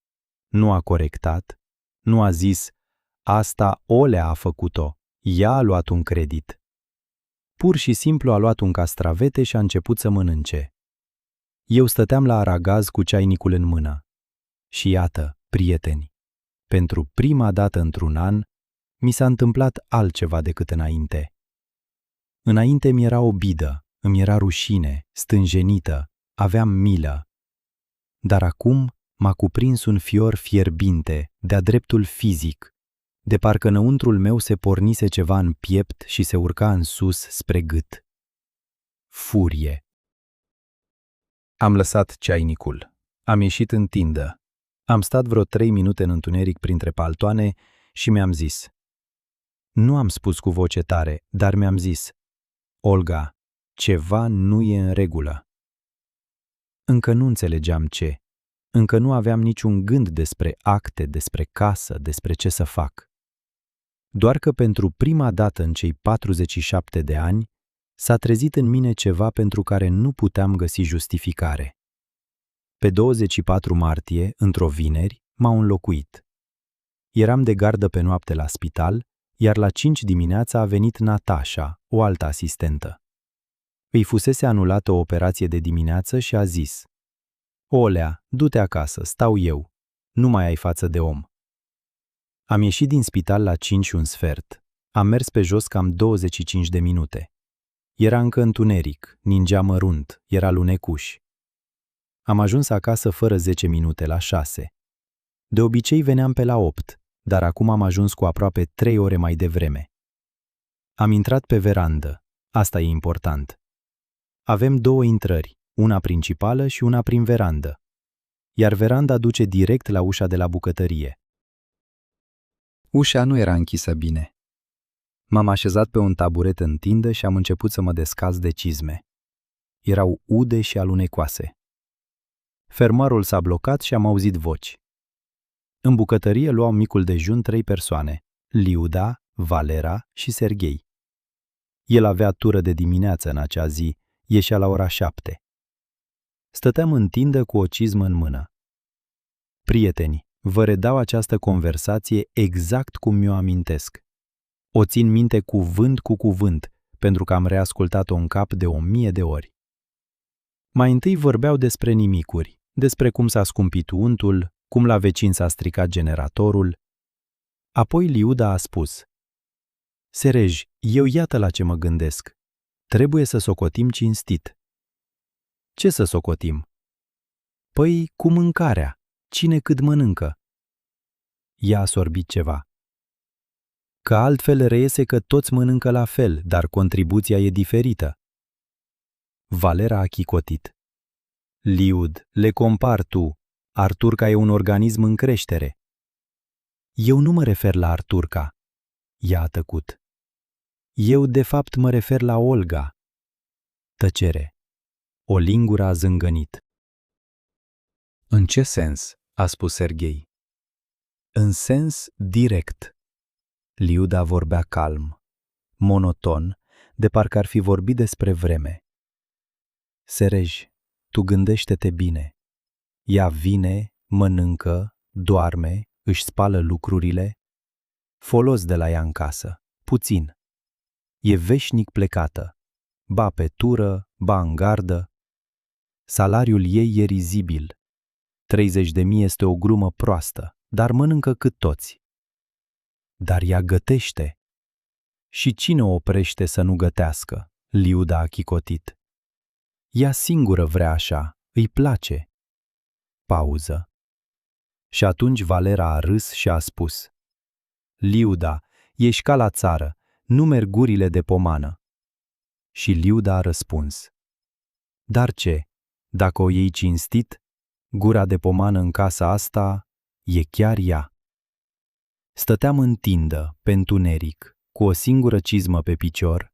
[SPEAKER 1] Nu a corectat, nu a zis: asta Olea a făcut-o, ea a luat un credit. Pur și simplu a luat un castravete și a început să mănânce. Eu stăteam la aragaz cu ceainicul în mână. Și iată, prieteni, pentru prima dată într-un an, mi s-a întâmplat altceva decât înainte. Înainte mi era obidă, îmi era rușine, stânjenită, aveam milă. Dar acum m-a cuprins un fior fierbinte, de-a dreptul fizic, de parcă înăuntrul meu se pornise ceva în piept și se urca în sus spre gât. Furie. Am lăsat ceainicul. Am ieșit în tindă. Am stat vreo 3 minute în întuneric printre paltoane și mi-am zis. Nu am spus cu voce tare, dar mi-am zis. Olga, ceva nu e în regulă. Încă nu înțelegeam ce. Încă nu aveam niciun gând despre acte, despre casă, despre ce să fac. Doar că pentru prima dată în cei 47 de ani s-a trezit în mine ceva pentru care nu puteam găsi justificare. Pe 24 martie, într-o vineri, m-au înlocuit. Eram de gardă pe noapte la spital, iar la 5 dimineața a venit Natasha, o altă asistentă. Îi fusese anulată o operație de dimineață și a zis: Olea, du-te acasă, stau eu. Nu mai ai față de om. Am ieșit din spital la 5:15. Am mers pe jos cam 25 de minute. Era încă întuneric, ningea mărunt, era lunecuș. Am ajuns acasă fără 10 minute, la 6. De obicei veneam pe la 8, dar acum am ajuns cu aproape 3 ore mai devreme. Am intrat pe verandă. Asta e important. Avem 2 intrări, una principală și una prin verandă. Iar veranda duce direct la ușa de la bucătărie. Ușa nu era închisă bine. M-am așezat pe un taburet în tindă și am început să mă descalț de cizme. Erau ude și alunecoase. Fermarul s-a blocat și am auzit voci. În bucătărie luau micul dejun 3 persoane, Liuda, Valera și Serghei. El avea tură de dimineață în acea zi, ieșea la ora 7. Stăteam în tindă cu o cizmă în mână. Prieteni, vă redau această conversație exact cum mi-o amintesc. O țin minte cuvânt cu cuvânt, pentru că am reascultat-o în cap de 1000 de ori. Mai întâi vorbeau despre nimicuri, despre cum s-a scumpit untul, cum la vecin s-a stricat generatorul. Apoi Liuda a spus: Serej, eu iată la ce mă gândesc. Trebuie să socotim cinstit. Ce să socotim? Păi, cu mâncarea. Cine cât mănâncă? Ea a sorbit ceva. Că altfel reiese că toți mănâncă la fel, dar contribuția e diferită. Valera a chicotit. Liud, le compar tu. Arturca e un organism în creștere. Eu nu mă refer la Arturca. Ea a tăcut. Eu, de fapt, mă refer la Olga. Tăcere. O lingură a zângănit. În ce sens? A spus Serghei. În sens direct. Liuda vorbea calm, monoton, de parcă ar fi vorbit despre vreme. Serej, tu gândește-te bine. Ea vine, mănâncă, doarme, își spală lucrurile. Folos de la ea în casă, puțin. E veșnic plecată, ba pe tură, ba în gardă. Salariul ei e rizibil. 30.000 este o glumă proastă, dar mănâncă cât toți. Dar ea gătește. Și cine o oprește să nu gătească? Liuda a chicotit. Ea singură vrea așa, îi place. Pauză. Și atunci Valera a râs și a spus: Liuda, ești ca la țară, nu merg gurile de pomană. Și Liuda a răspuns: Dar ce, dacă o iei cinstit, gura de pomană în casa asta e chiar ea. Stăteam în tindă, pe întuneric, cu o singură cizmă pe picior,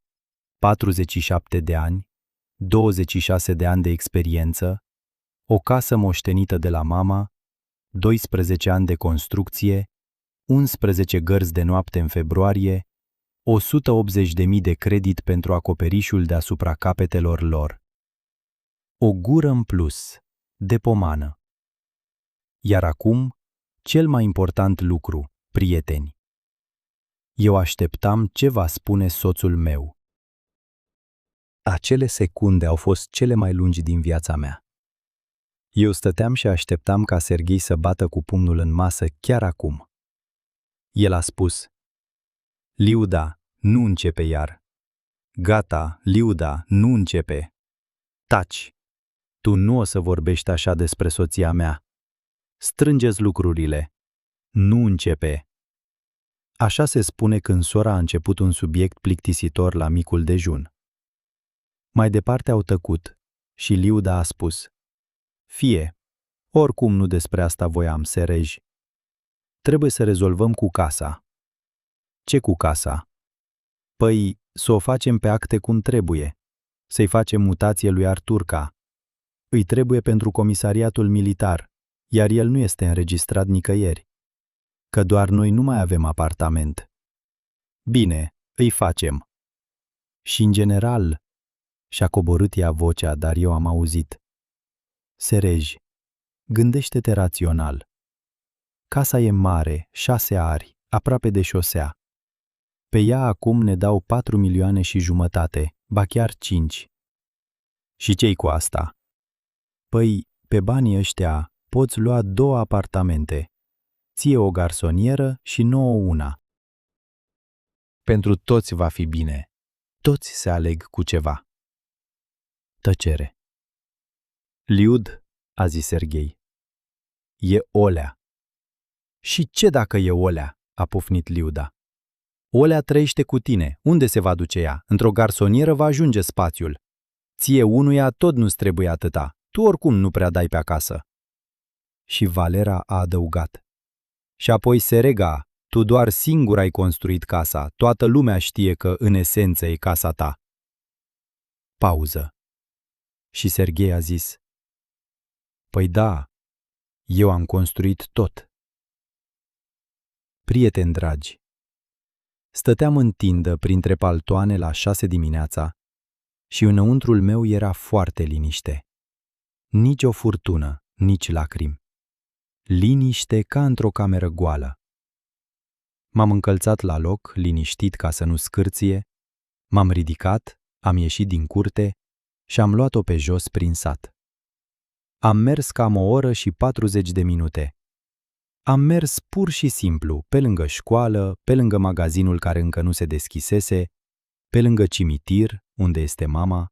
[SPEAKER 1] 47 de ani, 26 de ani de experiență, o casă moștenită de la mama, 12 ani de construcție, 11 gărzi de noapte în februarie, 180.000 de credit pentru acoperișul deasupra capetelor lor. O gură în plus, de pomană. Iar acum, cel mai important lucru, prieteni. Eu așteptam ce va spune soțul meu. Acele secunde au fost cele mai lungi din viața mea. Eu stăteam și așteptam ca Serghei să bată cu pumnul în masă chiar acum. El a spus: Liuda, nu începe iar. Gata, Liuda, nu începe. Taci! Tu nu o să vorbești așa despre soția mea. Strângeți lucrurile. Nu începe. Așa se spune când sora a început un subiect plictisitor la micul dejun. Mai departe au tăcut și Liuda a spus: Fie, oricum nu despre asta voiam, Serej. Trebuie să rezolvăm cu casa. Ce cu casa? Păi, să o facem pe acte cum trebuie. Să-i facem mutație lui Arturca. Îi trebuie pentru comisariatul militar, iar el nu este înregistrat nicăieri. Că doar noi nu mai avem apartament. Bine, îi facem. Și în general, și-a coborât ea vocea, dar eu am auzit. Serej, gândește-te rațional. Casa e mare, 6 ari, aproape de șosea. Pe ea acum ne dau 4,5 milioane, ba chiar 5. Și ce-i cu asta? Păi, pe banii ăștia poți lua 2 apartamente, ție o garsonieră și nouă una. Pentru toți va fi bine. Toți se aleg cu ceva. Tăcere. Liud, a zis Serghei. E Olea. Și ce dacă e Olea? A pufnit Liuda. Olea trăiește cu tine. Unde se va duce ea? Într-o garsonieră va ajunge spațiul. Ție unuia tot nu-ți trebuie atâta. Tu oricum nu prea dai pe acasă. Și Valera a adăugat. Și apoi Serega, tu doar singur ai construit casa. Toată lumea știe că, în esență, e casa ta. Pauză. Și Serghei a zis: Păi da, eu am construit tot. Prieteni dragi, stăteam în tindă printre paltoane la 6 dimineața și înăuntrul meu era foarte liniște. Nici o furtună, nici lacrimi. Liniște ca într-o cameră goală. M-am încălțat la loc, liniștit ca să nu scârție, m-am ridicat, am ieșit din curte și am luat-o pe jos prin sat. Am mers cam 1 oră și 40 de minute. Am mers pur și simplu, pe lângă școală, pe lângă magazinul care încă nu se deschisese, pe lângă cimitir, unde este mama.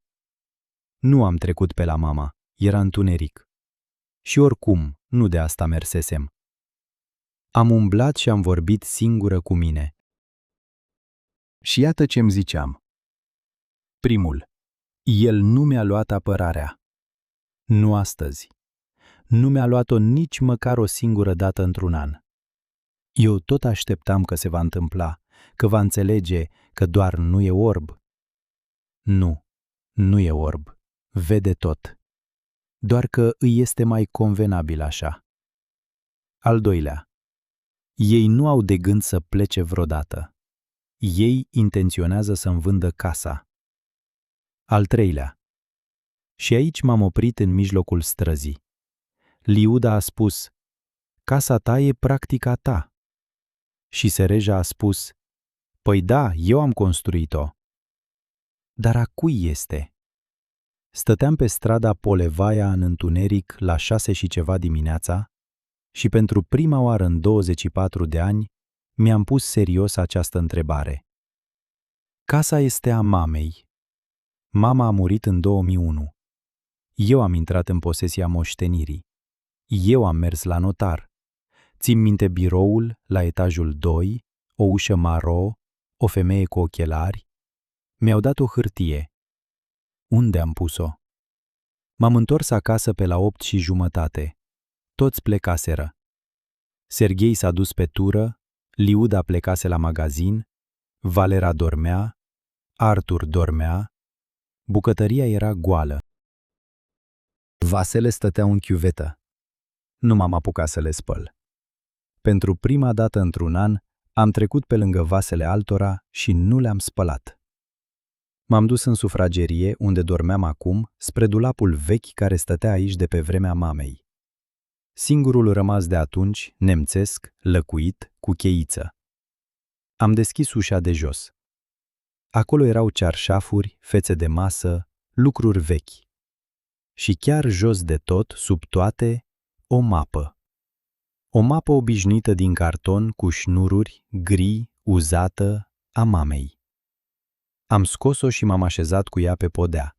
[SPEAKER 1] Nu am trecut pe la mama, era întuneric. Și oricum, nu de asta mersesem. Am umblat și am vorbit singură cu mine. Și iată ce-mi ziceam. Primul, el nu mi-a luat apărarea. Nu astăzi. Nu mi-a luat-o nici măcar o singură dată într-un an. Eu tot așteptam că se va întâmpla, că va înțelege că doar nu e orb. Nu, nu e orb. Vede tot. Doar că îi este mai convenabil așa. Al doilea, ei nu au de gând să plece vreodată. Ei intenționează să-mi vândă casa. Al treilea, și aici m-am oprit în mijlocul străzii. Liuda a spus: casa ta e practica ta. Și Sereja a spus: păi da, eu am construit-o. Dar a cui este? Stăteam pe strada Polevaia în întuneric la 6 și ceva dimineața și pentru prima oară în 24 de ani mi-am pus serios această întrebare. Casa este a mamei. Mama a murit în 2001. Eu am intrat în posesia moștenirii. Eu am mers la notar. Țin minte biroul la etajul 2, o ușă maro, o femeie cu ochelari. Mi-au dat o hârtie. Unde am pus-o? M-am întors acasă pe la 8:30. Toți plecaseră. Serghei s-a dus pe tură, Liuda plecase la magazin, Valera dormea, Artur dormea, bucătăria era goală. Vasele stăteau în chiuvetă. Nu m-am apucat să le spăl. Pentru prima dată într-un an am trecut pe lângă vasele altora și nu le-am spălat. M-am dus în sufragerie, unde dormeam acum, spre dulapul vechi care stătea aici de pe vremea mamei. Singurul rămas de atunci, nemțesc, lăcuit, cu cheiță. Am deschis ușa de jos. Acolo erau cearșafuri, fețe de masă, lucruri vechi. Și chiar jos de tot, sub toate, o mapă. O mapă obișnuită din carton, cu șnururi, gri, uzată, a mamei. Am scos-o și m-am așezat cu ea pe podea.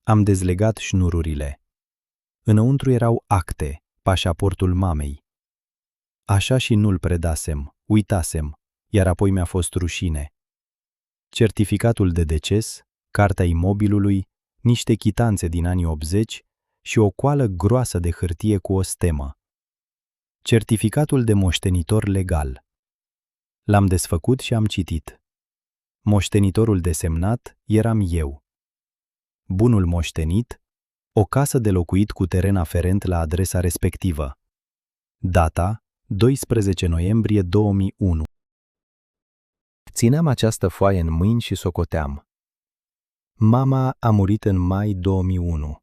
[SPEAKER 1] Am dezlegat șnururile. Înăuntru erau acte, pașaportul mamei. Așa și nu-l predasem, uitasem, iar apoi mi-a fost rușine. Certificatul de deces, cartea imobilului, niște chitanțe din anii 80 și o coală groasă de hârtie cu o stemă. Certificatul de moștenitor legal. L-am desfăcut și am citit. Moștenitorul desemnat eram eu. Bunul moștenit, o casă de locuit cu teren aferent la adresa respectivă. Data, 12 noiembrie 2001. Țineam această foaie în mâini și socoteam. Mama a murit în mai 2001.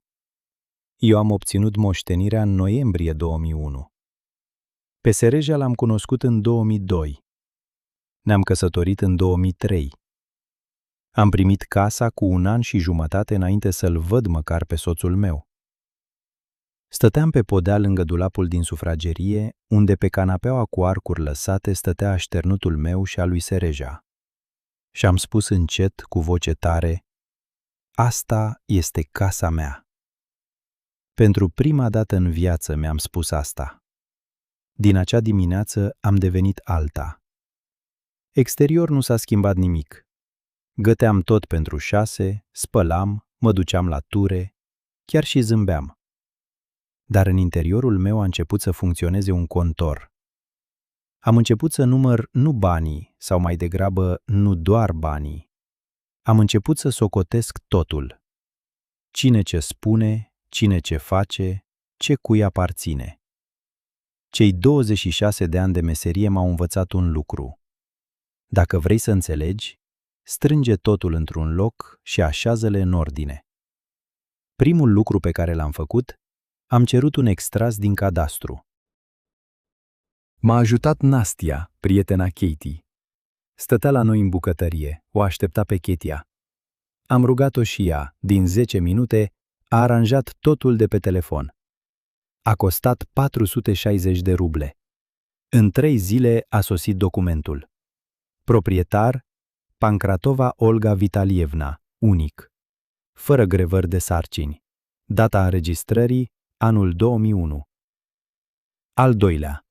[SPEAKER 1] Eu am obținut moștenirea în noiembrie 2001. Pe Sereja l-am cunoscut în 2002. Ne-am căsătorit în 2003. Am primit casa cu 1 an și jumătate înainte să-l văd măcar pe soțul meu. Stăteam pe podea lângă dulapul din sufragerie, unde pe canapeaua cu arcuri lăsate stătea așternutul meu și al lui Sereja. Și am spus încet, cu voce tare, asta este casa mea. Pentru prima dată în viață mi-am spus asta. Din acea dimineață am devenit alta. Exterior nu s-a schimbat nimic. Găteam tot pentru 6, spălam, mă duceam la ture, chiar și zâmbeam. Dar în interiorul meu a început să funcționeze un contor. Am început să număr nu banii, sau mai degrabă nu doar banii. Am început să socotesc totul. Cine ce spune, cine ce face, ce cui aparține. Cei 26 de ani de meserie m-au învățat un lucru. Dacă vrei să înțelegi, strânge totul într-un loc și așează-le în ordine. Primul lucru pe care l-am făcut, am cerut un extras din cadastru. M-a ajutat Nastia, prietena Katie. Stătea la noi în bucătărie, o aștepta pe Ketia. Am rugat-o și ea, din 10 minute, a aranjat totul de pe telefon. A costat 460 de ruble. În 3 zile a sosit documentul. Proprietar, Pancratova Olga Vitalievna, unic. Fără grevări de sarcini. Data înregistrării, anul 2001. Al doilea.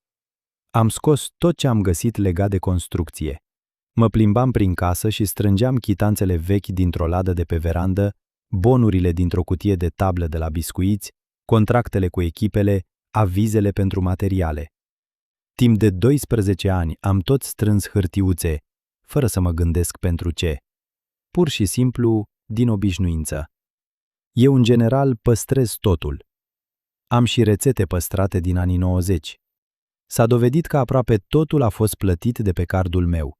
[SPEAKER 1] Am scos tot ce am găsit legat de construcție. Mă plimbam prin casă și strângeam chitanțele vechi dintr-o ladă de pe verandă, bonurile dintr-o cutie de tablă de la biscuiți, contractele cu echipele, avizele pentru materiale. Timp de 12 ani am tot strâns hârtiuțe, fără să mă gândesc pentru ce. Pur și simplu, din obișnuință. Eu, în general, păstrez totul. Am și rețete păstrate din anii 90. S-a dovedit că aproape totul a fost plătit de pe cardul meu.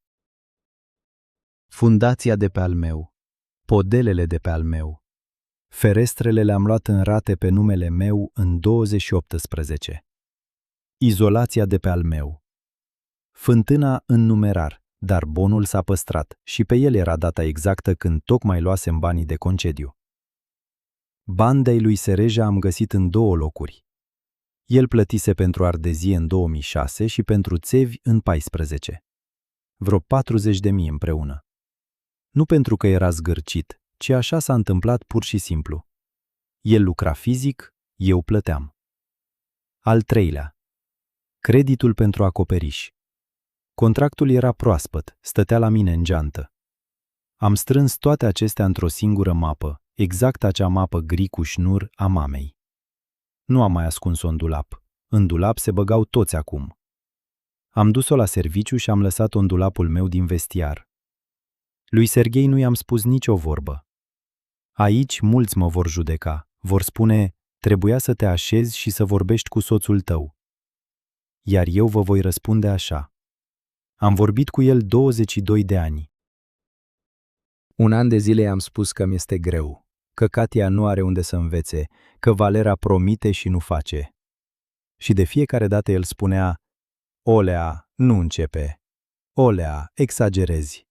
[SPEAKER 1] Fundația de pe al meu, podelele de pe al meu, ferestrele le-am luat în rate pe numele meu în 2018. Izolația de pe al meu. Fântâna în numerar, dar bonul s-a păstrat și pe el era data exactă când tocmai luasem banii de concediu. Bandei lui Sereja am găsit în 2 locuri. El plătise pentru ardezie în 2006 și pentru țevi în 14. Vreo 40.000 împreună. Nu pentru că era zgârcit, ci așa s-a întâmplat pur și simplu. El lucra fizic, eu plăteam. Al treilea. Creditul pentru acoperiș. Contractul era proaspăt, stătea la mine în geantă. Am strâns toate acestea într-o singură mapă, exact acea mapă gri cu șnur a mamei. Nu am mai ascuns-o în dulap. În dulap se băgau toți acum. Am dus-o la serviciu și am lăsat-o în dulapul meu din vestiar. Lui Serghei nu i-am spus nicio vorbă. Aici mulți mă vor judeca, vor spune, trebuia să te așezi și să vorbești cu soțul tău. Iar eu vă voi răspunde așa. Am vorbit cu el 22 de ani. 1 an de zile i-am spus că mi-este greu, că Katia nu are unde să învețe, că Valera promite și nu face. Și de fiecare dată el spunea, Olea, nu începe. Olea, exagerezi.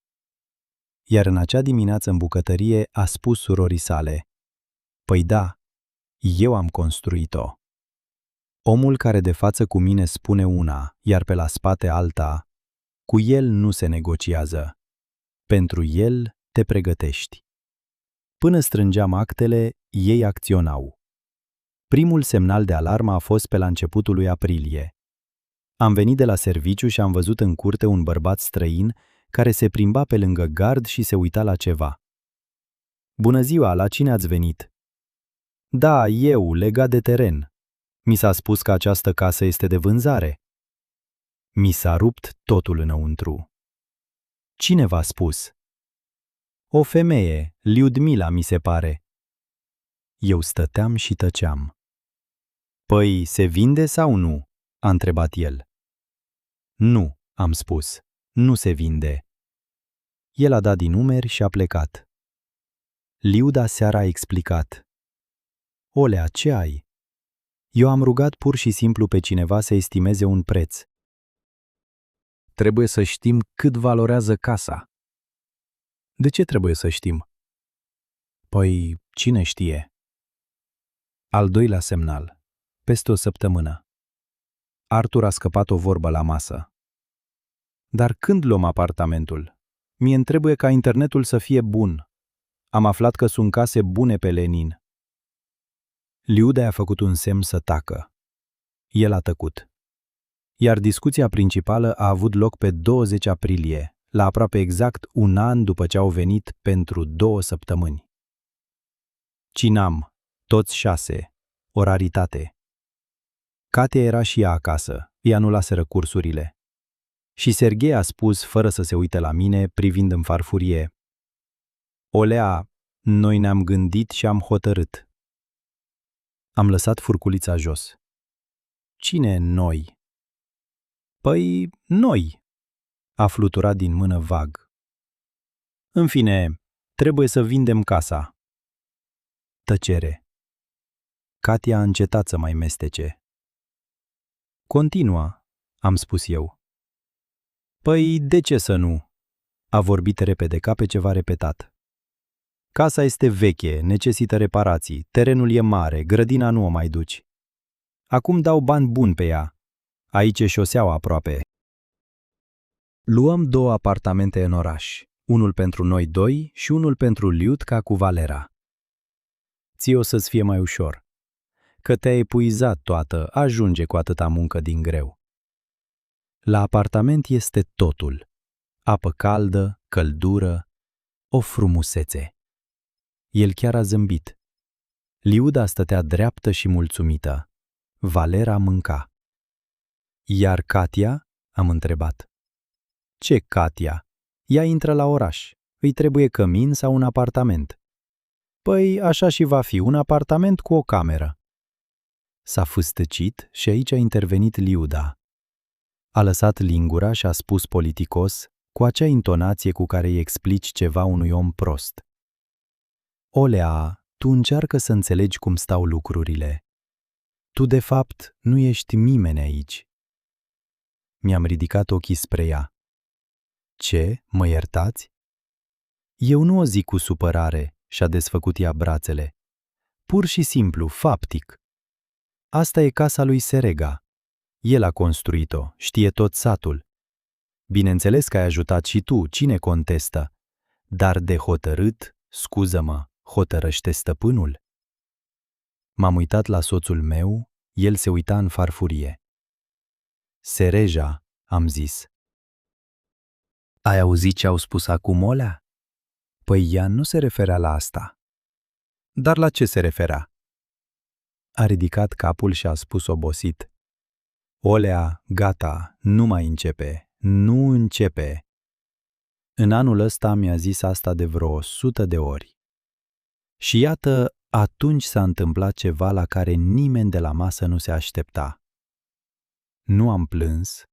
[SPEAKER 1] Iar în acea dimineață în bucătărie a spus surorii sale, păi da, eu am construit-o. Omul care de față cu mine spune una, iar pe la spate alta, cu el nu se negociază. Pentru el te pregătești. Până strângeam actele, ei acționau. Primul semnal de alarmă a fost pe la începutul lui aprilie. Am venit de la serviciu și am văzut în curte un bărbat străin care se plimba pe lângă gard și se uita la ceva. Bună ziua, la cine ați venit? Da, eu, legat de teren. Mi s-a spus că această casă este de vânzare. Mi s-a rupt totul înăuntru. Cine v-a spus? O femeie, Liudmila, mi se pare. Eu stăteam și tăceam. Păi, se vinde sau nu? A întrebat el. Nu, am spus, nu se vinde. El a dat din numeri și a plecat. Liuda seara a explicat. Olea, ce ai? Eu am rugat pur și simplu pe cineva să estimeze un preț. Trebuie să știm cât valorează casa. De ce trebuie să știm? Păi, cine știe? Al doilea semnal. Peste o săptămână. Artur a scăpat o vorbă la masă. Dar când luăm apartamentul? Mie-mi trebuie ca internetul să fie bun. Am aflat că sunt case bune pe Lenin. Liuda a făcut un semn să tacă. El a tăcut. Iar discuția principală a avut loc pe 20 aprilie, la aproape exact un an după ce au venit pentru 2 săptămâni. Cinam, toți 6, o raritate. Katia era și ea acasă, îi anulaseră cursurile. Și Serghei a spus, fără să se uite la mine, privind în farfurie: Olea, noi ne-am gândit și am hotărât. Am lăsat furculița jos. Cine noi? Păi, noi, a fluturat din mână vag. În fine, trebuie să vindem casa. Tăcere. Katia a încetat să mai mestece. Continua, am spus eu. Păi, de ce să nu? A vorbit repede ca pe ceva repetat. Casa este veche, necesită reparații, terenul e mare, grădina nu o mai duci. Acum dau bani buni pe ea. Aici e șoseaua aproape. Luăm 2 apartamente în oraș, unul pentru noi 2 și unul pentru Liudca cu Valera. Ție o să-ți fie mai ușor. Că te-ai epuizat toată, ajunge cu atâta muncă din greu. La apartament este totul. Apă caldă, căldură, o frumusețe. El chiar a zâmbit. Liuda stătea dreaptă și mulțumită. Valera mânca. Iar Katia? Am întrebat. Ce Katia? Ea intră la oraș. Îi trebuie cămin sau un apartament. Păi așa și va fi, un apartament cu o cameră. S-a fâstăcit și aici a intervenit Liuda. A lăsat lingura și a spus politicos, cu acea intonație cu care îi explici ceva unui om prost. Olea, tu încearcă să înțelegi cum stau lucrurile. Tu, de fapt, nu ești nimeni aici. Mi-am ridicat ochii spre ea. Ce? Mă iertați? Eu nu o zic cu supărare, și-a desfăcut ea brațele. Pur și simplu, faptic. Asta e casa lui Serega. El a construit-o, știe tot satul. Bineînțeles că ai ajutat și tu, cine contestă? Dar de hotărât, scuză-mă, hotărăște stăpânul. M-am uitat la soțul meu, el se uita în farfurie. Sereja, am zis. Ai auzit ce au spus acum Olea? Păi ea nu se referea la asta. Dar la ce se referea? A ridicat capul și a spus obosit. Olea, gata, nu mai începe, nu începe. În anul ăsta mi-a zis asta de vreo 100 de ori. Și iată, atunci s-a întâmplat ceva la care nimeni de la masă nu se aștepta. Nu am plâns,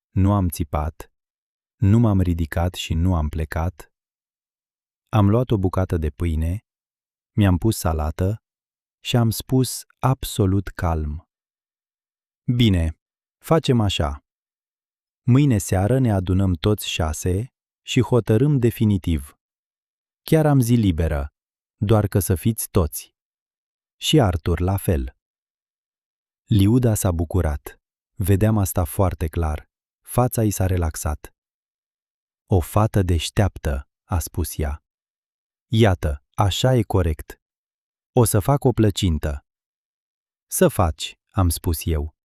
[SPEAKER 1] nu am țipat, nu m-am ridicat și nu am plecat. Am luat o bucată de pâine, mi-am pus salată și am spus absolut calm. Bine, facem așa. Mâine seară ne adunăm toți 6 și hotărâm definitiv. Chiar am zi liberă, doar că să fiți toți. Și Artur la fel. Liuda s-a bucurat. Vedeam asta foarte clar. Fața i s-a relaxat. O fată deșteaptă, a spus ea. Iată, așa e corect. O să fac o plăcintă. Să faci, am spus eu.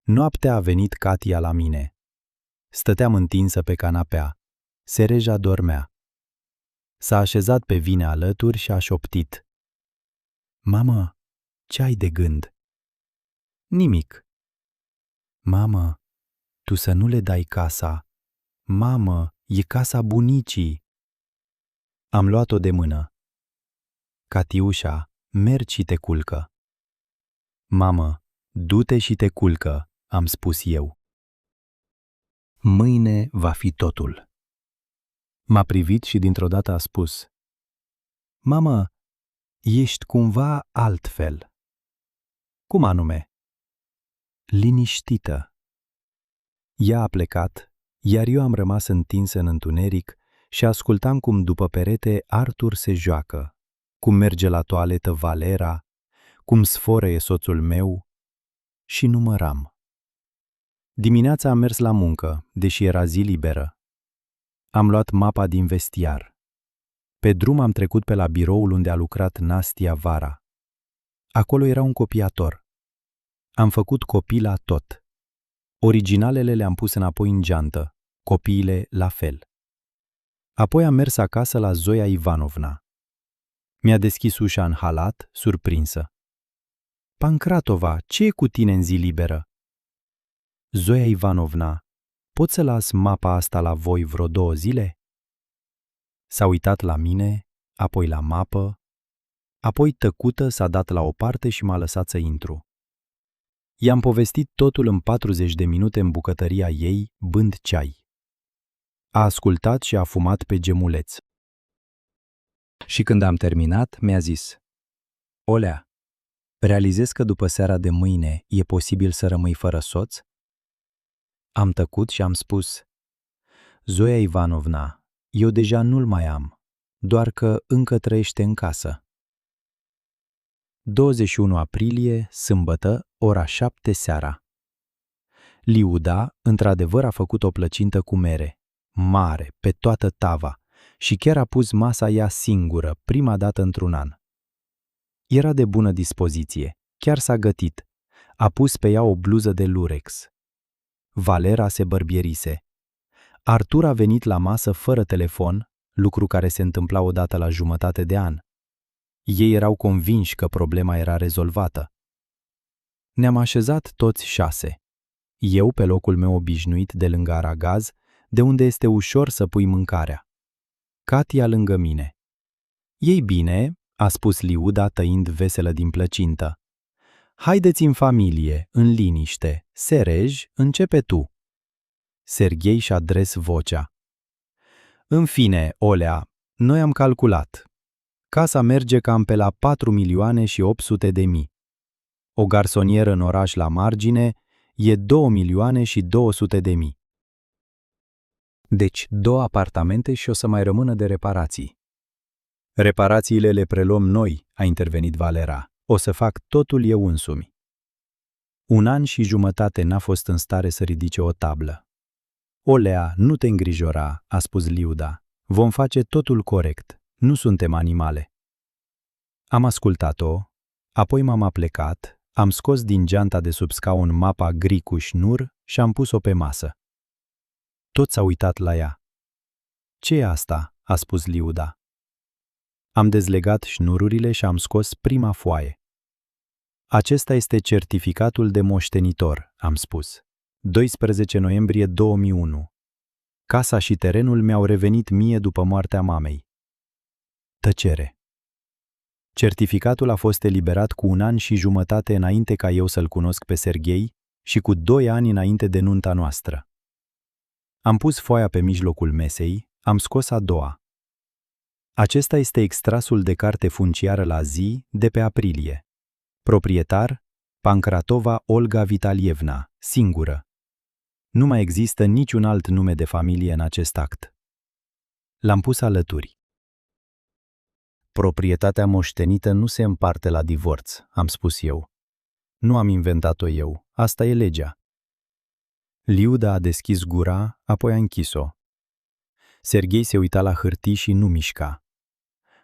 [SPEAKER 1] Noaptea a venit Katia la mine. Stăteam întinsă pe canapea. Sereja dormea. S-a așezat pe vine alături și a șoptit. Mamă, ce ai de gând? Nimic. Mamă, tu să nu le dai casa. Mamă, e casa bunicii. Am luat-o de mână. Catiușa, mergi și te culcă. Mamă, du-te și te culcă, am spus eu. Mâine va fi totul. M-a privit și dintr-o dată a spus: Mamă, ești cumva altfel. Cum anume? Liniștită. Ea a plecat, iar eu am rămas întinsă în întuneric și ascultam cum după perete Arthur se joacă, cum merge la toaletă Valera, cum sforăie soțul meu și număram. Dimineața am mers la muncă, deși era zi liberă. Am luat mapa din vestiar. Pe drum am trecut pe la biroul unde a lucrat Nastia vara. Acolo era un copiator. Am făcut copii la tot. Originalele le-am pus înapoi în geantă, copiile la fel. Apoi am mers acasă la Zoia Ivanovna. Mi-a deschis ușa în halat, surprinsă. Pancratova, ce e cu tine în zi liberă? Zoia Ivanovna, pot să las mapa asta la voi vreo 2 zile? S-a uitat la mine, apoi la mapă, apoi tăcută s-a dat la o parte și m-a lăsat să intru. I-am povestit totul în 40 de minute în bucătăria ei, bând ceai. A ascultat și a fumat pe gemuleț. Și când am terminat, mi-a zis: Olea, realizezi că după seara de mâine e posibil să rămâi fără soț? Am tăcut și am spus: Zoia Ivanovna, eu deja nu-l mai am, doar că încă trăiește în casă. 21 aprilie, sâmbătă, ora 7 seara. Liuda, într-adevăr, a făcut o plăcintă cu mere, mare, pe toată tava, și chiar a pus masa ea singură, prima dată într-un an. Era de bună dispoziție, chiar s-a gătit. A pus pe ea o bluză de lurex. Valera se bărbierise. Artur a venit la masă fără telefon, lucru care se întâmpla odată la jumătate de an. Ei erau convinși că problema era rezolvată. Ne-am așezat toți 6. Eu pe locul meu obișnuit de lângă aragaz, de unde este ușor să pui mâncarea. Katia lângă mine. Ei bine, a spus Liuda tăind veselă din plăcintă. Haideți în familie, în liniște. Serej, începe tu. Serghei și-a dres vocea. În fine, Olea, noi am calculat. Casa merge cam pe la 4.800.000. O garsonieră în oraș la margine e 2.200.000. Deci 2 apartamente și o să mai rămână de reparații. Reparațiile le preluăm noi, a intervenit Valera. O să fac totul eu însumi. 1 an și jumătate n-a fost în stare să ridice o tablă. Olea, nu te îngrijora, a spus Liuda. Vom face totul corect. Nu suntem animale. Am ascultat-o, apoi m-am aplecat, am scos din geanta de sub scaun mapa gri cu șnur și am pus-o pe masă. Toți s-au uitat la ea. Ce e asta? A spus Liuda. Am dezlegat șnururile și am scos prima foaie. Acesta este certificatul de moștenitor, am spus. 12 noiembrie 2001. Casa și terenul mi-au revenit mie după moartea mamei. Tăcere. Certificatul a fost eliberat cu 1 an și jumătate înainte ca eu să-l cunosc pe Serghei și cu 2 ani înainte de nunta noastră. Am pus foaia pe mijlocul mesei, am scos a doua. Acesta este extrasul de carte funciară la zi de pe aprilie. Proprietar, Pancratova Olga Vitalievna, singură. Nu mai există niciun alt nume de familie în acest act. L-am pus alături. Proprietatea moștenită nu se împarte la divorț, am spus eu. Nu am inventat-o eu, asta e legea. Liuda a deschis gura, apoi a închis-o. Serghei se uita la hârtii și nu mișca.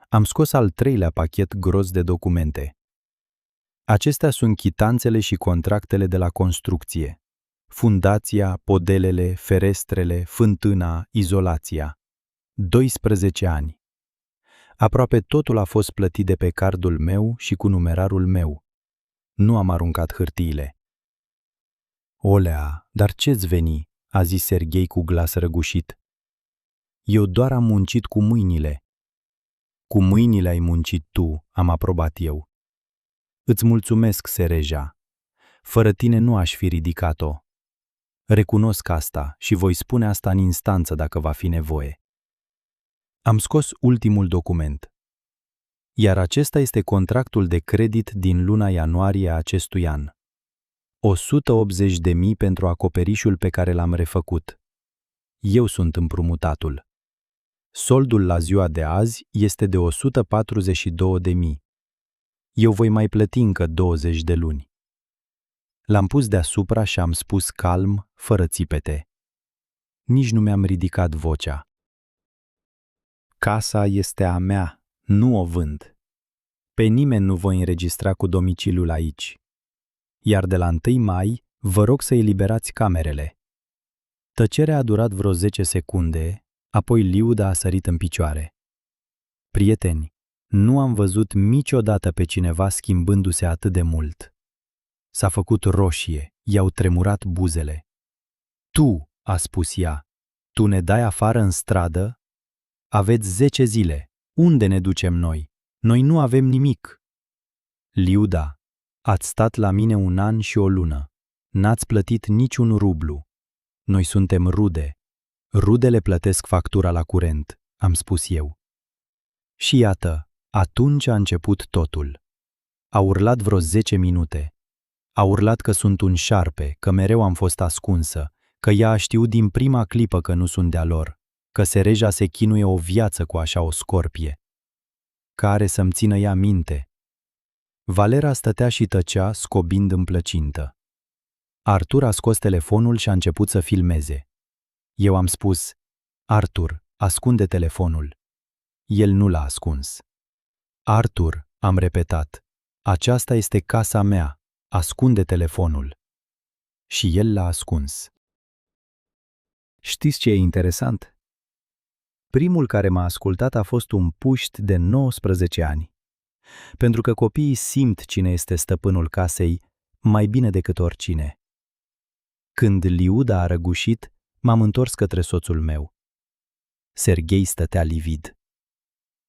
[SPEAKER 1] Am scos al 3-lea pachet gros de documente. Acestea sunt chitanțele și contractele de la construcție. Fundația, podelele, ferestrele, fântâna, izolația. 12 ani. Aproape totul a fost plătit de pe cardul meu și cu numerarul meu. Nu am aruncat hârtiile. Olea, dar ce-ți veni? A zis Serghei cu glas răgușit. Eu doar am muncit cu mâinile. Cu mâinile ai muncit tu, am aprobat eu. Îți mulțumesc, Sereja. Fără tine nu aș fi ridicat-o. Recunosc asta și voi spune asta în instanță dacă va fi nevoie. Am scos ultimul document. Iar acesta este contractul de credit din luna ianuarie a acestui an. 180.000 pentru acoperișul pe care l-am refăcut. Eu sunt împrumutatul. Soldul la ziua de azi este de 142.000. Eu voi mai plăti încă 20 de luni. L-am pus deasupra și am spus calm, fără țipete. Nici nu mi-am ridicat vocea. Casa este a mea, nu o vând. Pe nimeni nu voi înregistra cu domiciliul aici. Iar de la 1 mai, vă rog să eliberați camerele. Tăcerea a durat vreo 10 secunde, apoi Liuda a sărit în picioare. Prieteni, nu am văzut niciodată pe cineva schimbându-se atât de mult. S-a făcut roșie, i-au tremurat buzele. Tu, a spus ea, tu ne dai afară în stradă? Aveți 10 zile. Unde ne ducem noi? Noi nu avem nimic. Liuda, ați stat la mine 1 an și o lună. N-ați plătit niciun rublu. Noi suntem rude. Rudele plătesc factura la curent, am spus eu. Și iată, atunci a început totul. A urlat vreo 10 minute. A urlat că sunt un șarpe, că mereu am fost ascunsă, că ea a știut din prima clipă că nu sunt de-a lor, că Sereja se chinuie o viață cu așa o scorpie. Care să-mi țină ea minte? Valera stătea și tăcea, scobind în plăcintă. Artur a scos telefonul și a început să filmeze. Eu am spus, Artur, ascunde telefonul. El nu l-a ascuns. Artur, am repetat, aceasta este casa mea, ascunde telefonul. Și el l-a ascuns. Știți ce e interesant? Primul care m-a ascultat a fost un puști de 19 ani. Pentru că copiii simt cine este stăpânul casei mai bine decât oricine. Când Liuda a răgușit, m-am întors către soțul meu. Serghei stătea livid.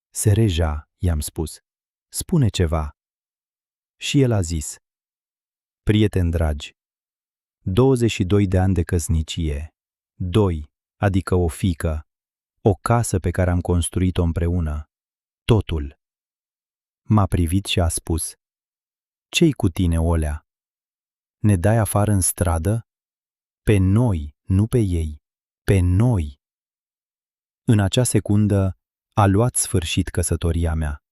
[SPEAKER 1] Sereja, i-am spus, spune ceva. Și el a zis, prieteni dragi, 22 de ani de căsnicie, 2, adică o fiică, o casă pe care am construit-o împreună, totul. M-a privit și a spus, ce-i cu tine, Olea? Ne dai afară în stradă? Pe noi, nu pe ei, pe noi. În acea secundă a luat sfârșit căsătoria mea.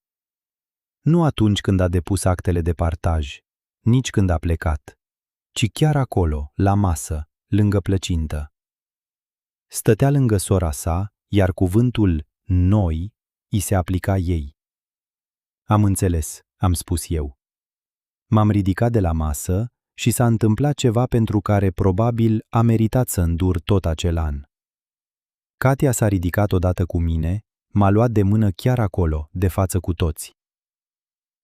[SPEAKER 1] Nu atunci când a depus actele de partaj, nici când a plecat, ci chiar acolo, la masă, lângă plăcintă. Stătea lângă sora sa, iar cuvântul noi îi se aplica ei. Am înțeles, am spus eu. M-am ridicat de la masă și s-a întâmplat ceva pentru care probabil a meritat să îndur tot acel an. Katia s-a ridicat odată cu mine, m-a luat de mână chiar acolo, de față cu toți.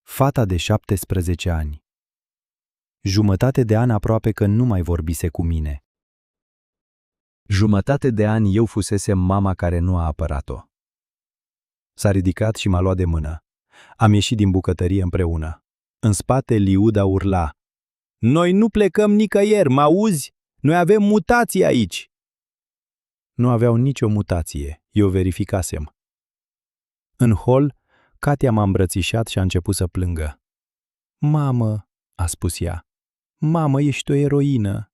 [SPEAKER 1] Fata de 17 ani. Jumătate de an aproape că nu mai vorbise cu mine. Jumătate de ani eu fusesem mama care nu a apărat-o. S-a ridicat și m-a luat de mână. Am ieșit din bucătărie împreună. În spate Liuda urla. Noi nu plecăm nicăieri, m-auzi? Noi avem mutații aici. Nu aveau nicio mutație, eu verificasem. În hol, Katia m-a îmbrățișat și a început să plângă. Mamă, a spus ea, mamă, ești o eroină.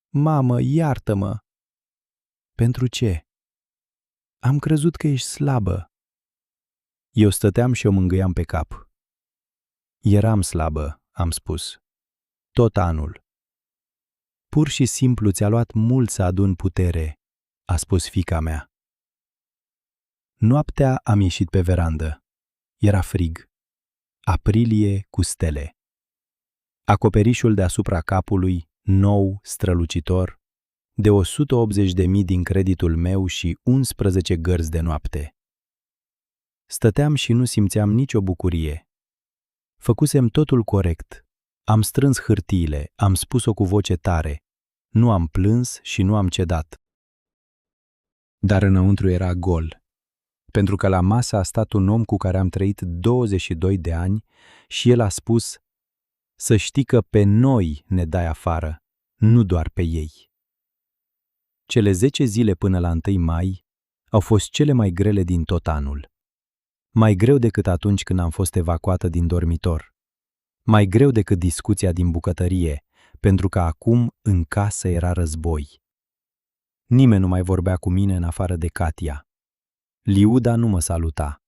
[SPEAKER 1] Mamă, iartă-mă. Pentru ce? Am crezut că ești slabă. Eu stăteam și o mângâiam pe cap. Eram slabă, am spus. Tot anul. Pur și simplu ți-a luat mult să adun putere, a spus fiica mea. Noaptea am ieșit pe verandă. Era frig. Aprilie cu stele. Acoperișul deasupra capului, nou, strălucitor, de 180.000 din creditul meu și 11 gărzi de noapte. Stăteam și nu simțeam nicio bucurie. Făcusem totul corect. Am strâns hârtiile, am spus-o cu voce tare. Nu am plâns și nu am cedat. Dar înăuntru era gol. Pentru că la masă a stat un om cu care am trăit 22 de ani și el a spus: să știi că pe noi ne dai afară, nu doar pe ei. Cele 10 zile până la 1 mai au fost cele mai grele din tot anul. Mai greu decât atunci când am fost evacuată din dormitor. Mai greu decât discuția din bucătărie, pentru că acum în casă era război. Nimeni nu mai vorbea cu mine în afară de Katia. Liuda nu mă saluta.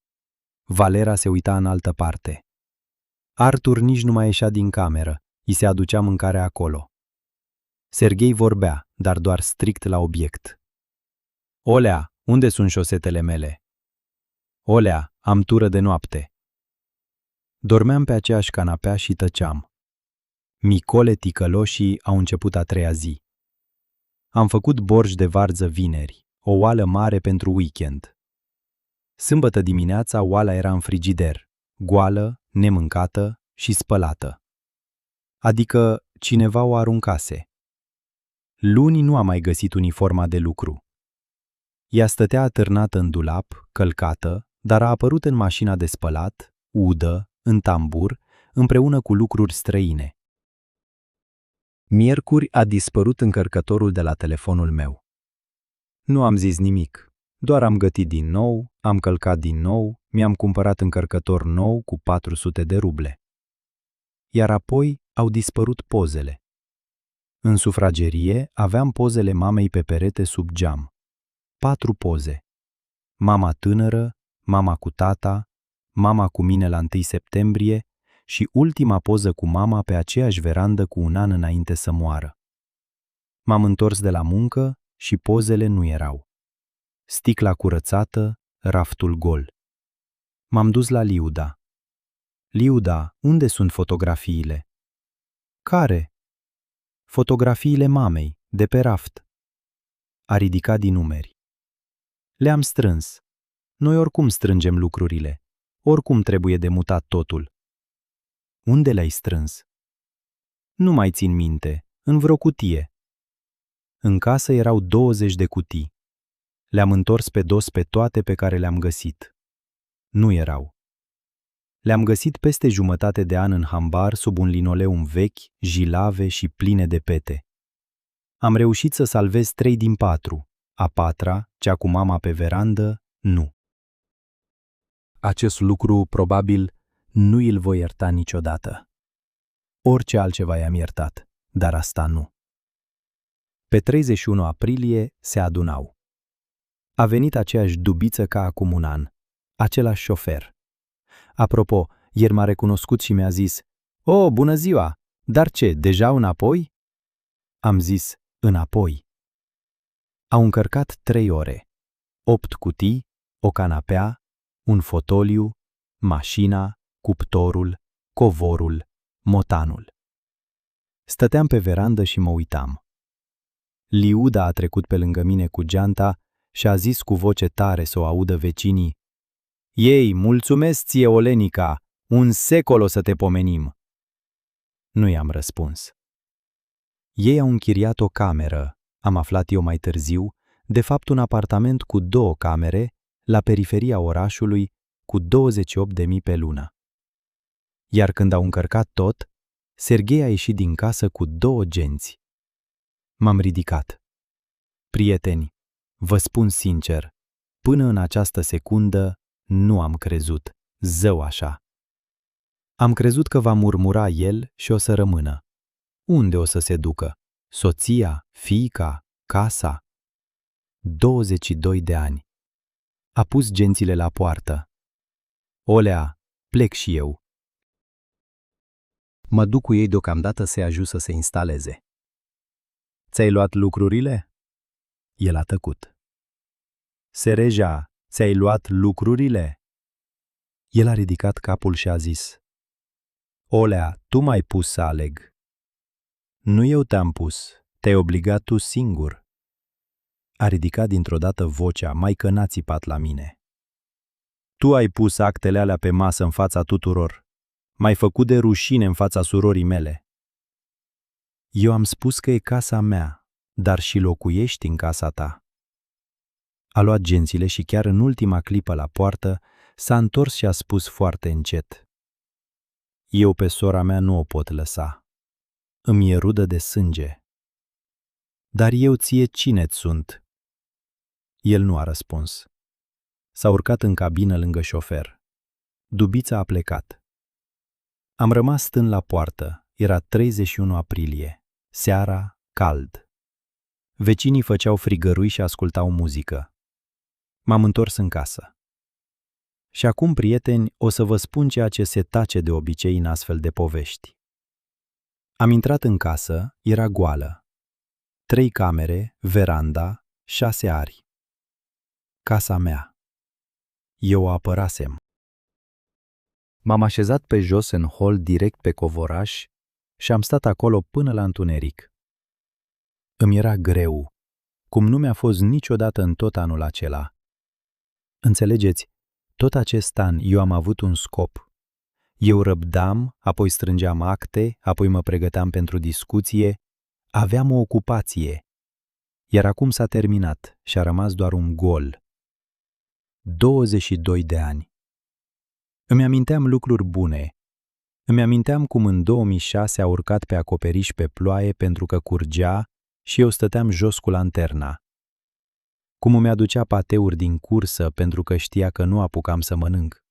[SPEAKER 1] Valera se uita în altă parte. Artur nici nu mai ieșea din cameră, îi se aducea mâncarea acolo. Serghei vorbea, dar doar strict la obiect. Olea, unde sunt șosetele mele? Olea, am tură de noapte. Dormeam pe aceeași canapea și tăceam. Micole ticăloșii au început a 3-a zi. Am făcut borș de varză vineri, o oală mare pentru weekend. Sâmbătă dimineața oala era în frigider, goală, nemâncată și spălată. Adică cineva o aruncase. Luni nu am mai găsit uniforma de lucru. Ea stătea atârnată în dulap, călcată, dar a apărut în mașina de spălat, udă, în tambur, împreună cu lucruri străine. Miercuri a dispărut încărcătorul de la telefonul meu. Nu am zis nimic, doar am gătit din nou, am călcat din nou, mi-am cumpărat încărcător nou cu 400 de ruble. Iar apoi au dispărut pozele. În sufragerie aveam pozele mamei pe perete sub geam. 4 poze. Mama tânără, mama cu tata, mama cu mine la 1 septembrie și ultima poză cu mama pe aceeași verandă cu un an înainte să moară. M-am întors de la muncă și pozele nu erau. Sticla curățată, raftul gol. M-am dus la Liuda. Liuda, unde sunt fotografiile? Care? Fotografiile mamei, de pe raft. A ridicat din numeri. Le-am strâns. Noi oricum strângem lucrurile. Oricum trebuie de mutat totul. Unde le-ai strâns? Nu mai țin minte, în vreo cutie. În casă erau 20 de cutii. Le-am întors pe dos pe toate pe care le-am găsit. Nu erau. Le-am găsit peste jumătate de an în hambar sub un linoleum vechi, jilave și pline de pete. Am reușit să salvez 3 din 4. A 4-a, cea cu mama pe verandă, nu. Acest lucru, probabil, nu îl voi ierta niciodată. Orice altceva i-am iertat, dar asta nu. Pe 31 aprilie se adunau. A venit aceeași dubiță ca acum un an, același șofer. Apropo, ieri m-a recunoscut și mi-a zis: "O, bună ziua! Dar ce, deja înapoi?" Am zis: "Înapoi." Au încărcat 3 ore. 8 cutii, o canapea, un fotoliu, mașina, cuptorul, covorul, motanul. Stăteam pe verandă și mă uitam. Liuda a trecut pe lângă mine cu geanta și a zis cu voce tare să o audă vecinii: "Ei, mulțumesc ție, Olenica, un secol o să te pomenim." Nu i-am răspuns. Ei au închiriat o cameră, am aflat eu mai târziu, de fapt un apartament cu 2 camere, la periferia orașului, cu 28.000 pe lună. Iar când au încărcat tot, Serghei a ieșit din casă cu 2 genți. M-am ridicat. Prieteni, vă spun sincer, până în această secundă nu am crezut, zău așa. Am crezut că va murmura el și o să rămână. Unde o să se ducă? Soția, fiica, casa? 22 de ani. A pus gențile la poartă. Olea, plec și eu. Mă duc cu ei deocamdată să-i ajut să se instaleze. Ți-ai luat lucrurile? El a tăcut. Sereja, Ți-ai luat lucrurile?" El a ridicat capul și a zis: "Olea, tu m-ai pus să aleg." "Nu eu te-am pus, te-ai obligat tu singur." A ridicat dintr-o dată vocea, mai că n-a țipat la mine. "Tu ai pus actele alea pe masă în fața tuturor. M-ai făcut de rușine în fața surorii mele." "Eu am spus că e casa mea, dar și locuiești în casa ta." A luat gențile și chiar în ultima clipă la poartă s-a întors și a spus foarte încet: "Eu pe sora mea nu o pot lăsa. Îmi e rudă de sânge." "Dar eu ție cine-ți sunt?" El nu a răspuns. S-a urcat în cabină lângă șofer. Dubița a plecat. Am rămas stând la poartă. Era 31 aprilie. Seara, cald. Vecinii făceau frigărui și ascultau muzică. M-am întors în casă. Și acum, prieteni, o să vă spun ceea ce se tace de obicei în astfel de povești. Am intrat în casă, era goală. 3 camere, veranda, 6 ari. Casa mea. Eu o apărasem. M-am așezat pe jos în hol direct pe covoraș și am stat acolo până la întuneric. Îmi era greu, cum nu mi-a fost niciodată în tot anul acela. Înțelegeți, tot acest an eu am avut un scop. Eu răbdam, apoi strângeam acte, apoi mă pregăteam pentru discuție, aveam o ocupație. Iar acum s-a terminat și a rămas doar un gol. 22 de ani. Îmi aminteam lucruri bune. Îmi aminteam cum în 2006 a urcat pe acoperiș pe ploaie pentru că curgea și eu stăteam jos cu lanterna. Cum îmi aducea pateuri din cursă pentru că știa că nu apucam să mănânc.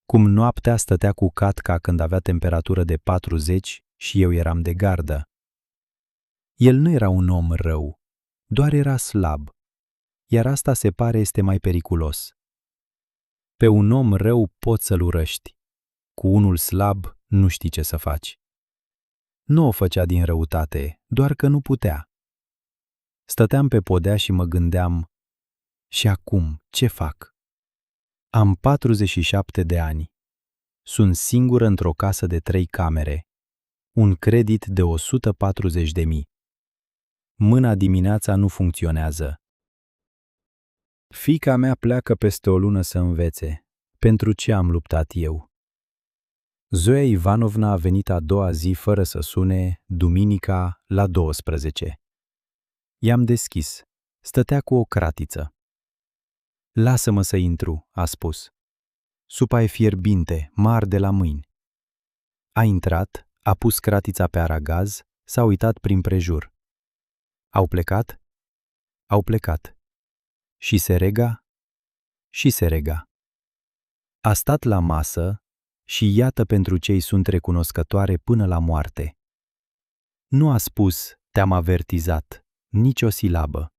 [SPEAKER 1] Cum noaptea stătea cu catca când avea temperatură de 40 și eu eram de gardă. El nu era un om rău, doar era slab. Iar asta se pare este mai periculos. Pe un om rău poți să-l urăști. Cu unul slab nu știi ce să faci. Nu o făcea din răutate, doar că nu putea. Stăteam pe podea și mă gândeam: și acum ce fac? Am 47 de ani. Sunt singur într-o casă de 3 camere. Un credit de 140.000. Mâna dimineața nu funcționează. Fiica mea pleacă peste o lună să învețe. Pentru ce am luptat eu? Zoia Ivanovna a venit a doua zi fără să sune, duminica, la 12. I-am deschis. Stătea cu o cratiță. "Lasă-mă să intru," a spus. "Supa e fierbinte, mă arde la mâini." A intrat, a pus cratița pe aragaz, s-a uitat prin prejur. Au plecat? Au plecat. Și se rega? Și se rega. A stat la masă și iată pentru ce îi sunt recunoscătoare până la moarte. Nu a spus: "Te-am avertizat," nici o silabă,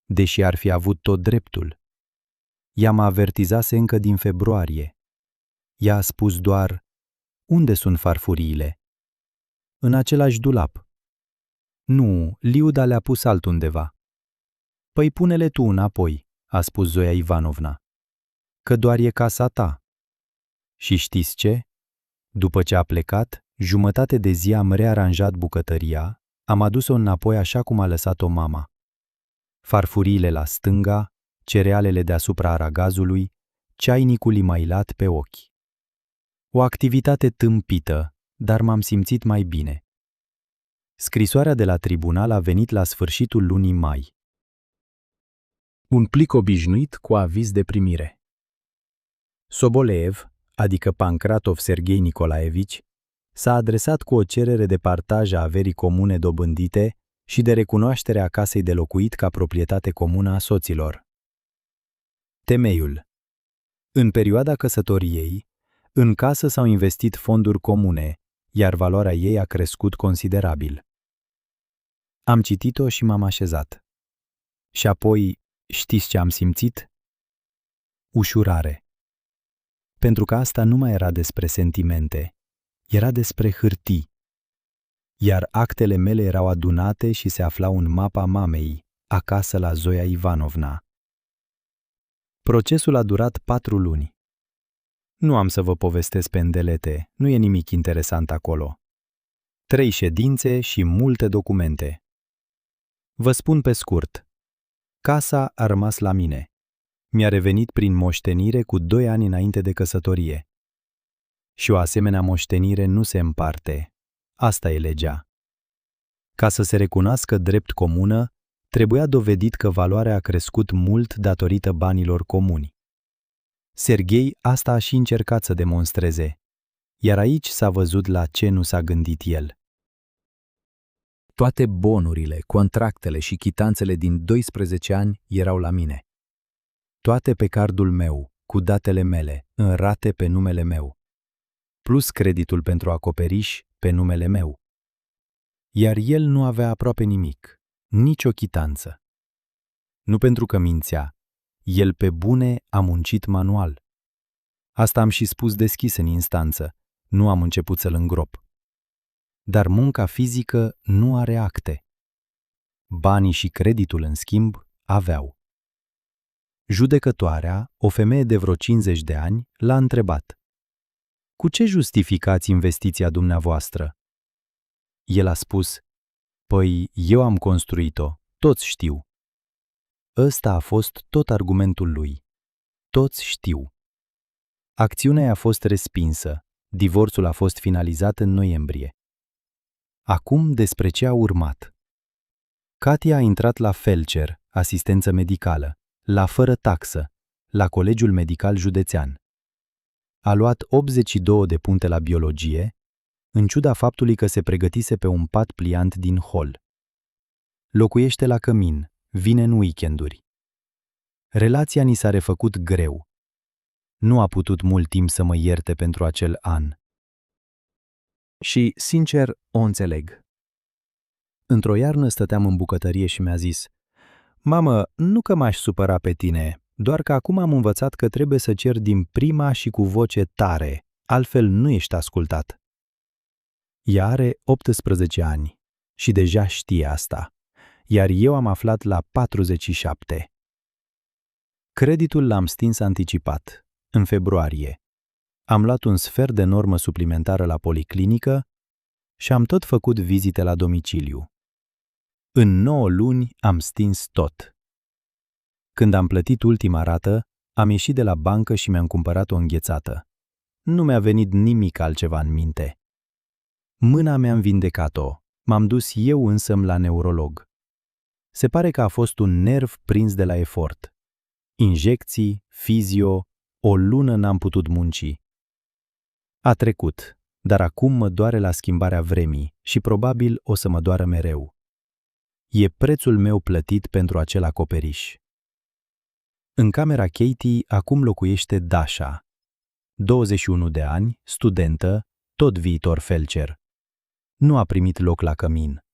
[SPEAKER 1] deși ar fi avut tot dreptul. Ea mă avertizase încă din februarie. Ea a spus doar: "Unde sunt farfuriile?" "În același dulap." "Nu, Liuda le-a pus altundeva." "Păi pune-le tu înapoi," a spus Zoia Ivanovna, "că doar e casa ta." Și știți ce? După ce a plecat, jumătate de zi am rearanjat bucătăria, am adus-o înapoi așa cum a lăsat-o mama. Farfuriile la stânga, cerealele deasupra aragazului, ceainicul imailat pe ochi. O activitate tâmpită, dar m-am simțit mai bine. Scrisoarea de la tribunal a venit la sfârșitul lunii mai. Un plic obișnuit cu aviz de primire. Soboleev, adică Pancratov Serghei Nicolaevici, s-a adresat cu o cerere de partaj a averii comune dobândite și de recunoaștere a casei de locuit ca proprietate comună a soților. Temeiul. În perioada căsătoriei, în casă s-au investit fonduri comune, iar valoarea ei a crescut considerabil. Am citit-o și m-am așezat. Și apoi, știți ce am simțit? Ușurare. Pentru că asta nu mai era despre sentimente, era despre hârtii. Iar actele mele erau adunate și se aflau în mapa mamei, acasă la Zoia Ivanovna. Procesul a durat 4 luni. Nu am să vă povestesc pe îndelete, nu e nimic interesant acolo. 3 ședințe și multe documente. Vă spun pe scurt. Casa a rămas la mine. Mi-a revenit prin moștenire cu 2 ani înainte de căsătorie. Și o asemenea moștenire nu se împarte. Asta e legea. Ca să se recunoască drept comună, trebuia dovedit că valoarea a crescut mult datorită banilor comuni. Serghei asta a și încercat să demonstreze, iar aici s-a văzut la ce nu s-a gândit el. Toate bonurile, contractele și chitanțele din 12 ani erau la mine. Toate pe cardul meu, cu datele mele, în rate pe numele meu. Plus creditul pentru acoperiș pe numele meu. Iar el nu avea aproape nimic, nicio chitanță. Nu pentru că mințea, el pe bune a muncit manual. Asta am și spus deschis în instanță, nu am început să-l îngrop. Dar munca fizică nu are acte. Banii și creditul, în schimb, aveau. Judecătoarea, o femeie de vreo 50 de ani, l-a întrebat: cu ce justificați investiția dumneavoastră? El a spus: păi, eu am construit-o, toți știu. Ăsta a fost tot argumentul lui. Toți știu. Acțiunea a fost respinsă, divorțul a fost finalizat în noiembrie. Acum despre ce a urmat. Katia a intrat la felcer, asistență medicală, la fără taxă, la Colegiul Medical Județean. A luat 82 de puncte la biologie, în ciuda faptului că se pregătise pe un pat pliant din hol. Locuiește la cămin, vine în weekenduri. Relația ni s-a refăcut greu. Nu a putut mult timp să mă ierte pentru acel an. Și, sincer, o înțeleg. Într-o iarnă stăteam în bucătărie și mi-a zis: mamă, nu că m-aș supăra pe tine, doar că acum am învățat că trebuie să cer din prima și cu voce tare, altfel nu ești ascultat. Ea are 18 ani și deja știe asta, iar eu am aflat la 47. Creditul l-am stins anticipat, în februarie. Am luat un sfert de normă suplimentară la policlinică și am tot făcut vizite la domiciliu. În 9 luni am stins tot. Când am plătit ultima rată, am ieșit de la bancă și mi-am cumpărat o înghețată. Nu mi-a venit nimic altceva în minte. Mâna mi-am vindecat-o, m-am dus eu însămi la neurolog. Se pare că a fost un nerv prins de la efort. Injecții, fizio, o lună n-am putut munci. A trecut, dar acum mă doare la schimbarea vremii și probabil o să mă doară mereu. E prețul meu plătit pentru acel acoperiș. În camera Katie acum locuiește Dasha. 21 de ani, studentă, tot viitor felcer. Nu a primit loc la cămin.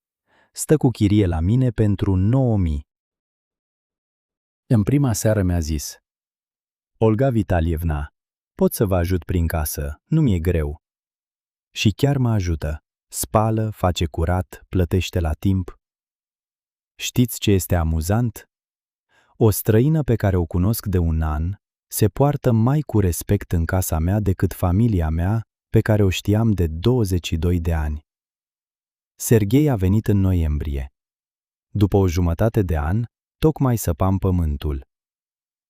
[SPEAKER 1] Stă cu chirie la mine pentru 9.000. În prima seară mi-a zis: Olga Vitalievna, pot să vă ajut prin casă, nu mi-e greu. Și chiar mă ajută. Spală, face curat, plătește la timp. Știți ce este amuzant? O străină pe care o cunosc de un an se poartă mai cu respect în casa mea decât familia mea pe care o știam de 22 de ani. Serghei a venit în noiembrie. După o jumătate de an, tocmai săpam pământul.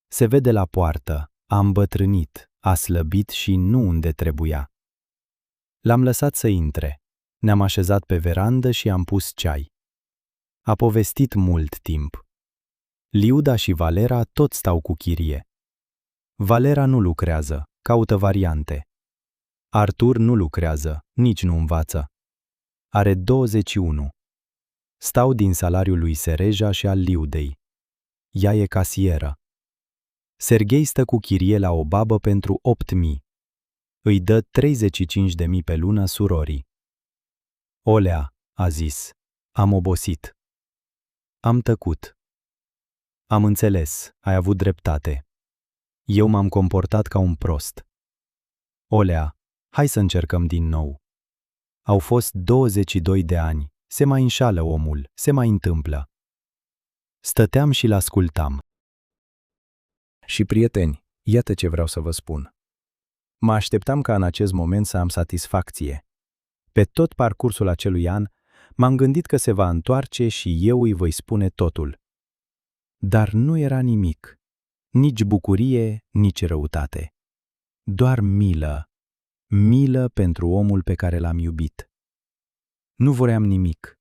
[SPEAKER 1] Se vede la poartă, a îmbătrânit, a slăbit și nu unde trebuia. L-am lăsat să intre. Ne-am așezat pe verandă și am pus ceai. A povestit mult timp. Liuda și Valera tot stau cu chirie. Valera nu lucrează, caută variante. Artur nu lucrează, nici nu învață. Are 21. Stau din salariul lui Sereja și al Liudei. Ea e casieră. Serghei stă cu chirie la o babă pentru 8.000. Îi dă 35.000 pe lună surorii. Olea, a zis, am obosit. Am tăcut. Am înțeles, ai avut dreptate. Eu m-am comportat ca un prost. Olea, hai să încercăm din nou. Au fost 22 de ani, se mai înșală omul, se mai întâmplă. Stăteam și l-ascultam. Și prieteni, iată ce vreau să vă spun. Mă așteptam ca în acest moment să am satisfacție. Pe tot parcursul acelui an, m-am gândit că se va întoarce și eu îi voi spune totul. Dar nu era nimic, nici bucurie, nici răutate. Doar milă, milă pentru omul pe care l-am iubit. Nu voream nimic.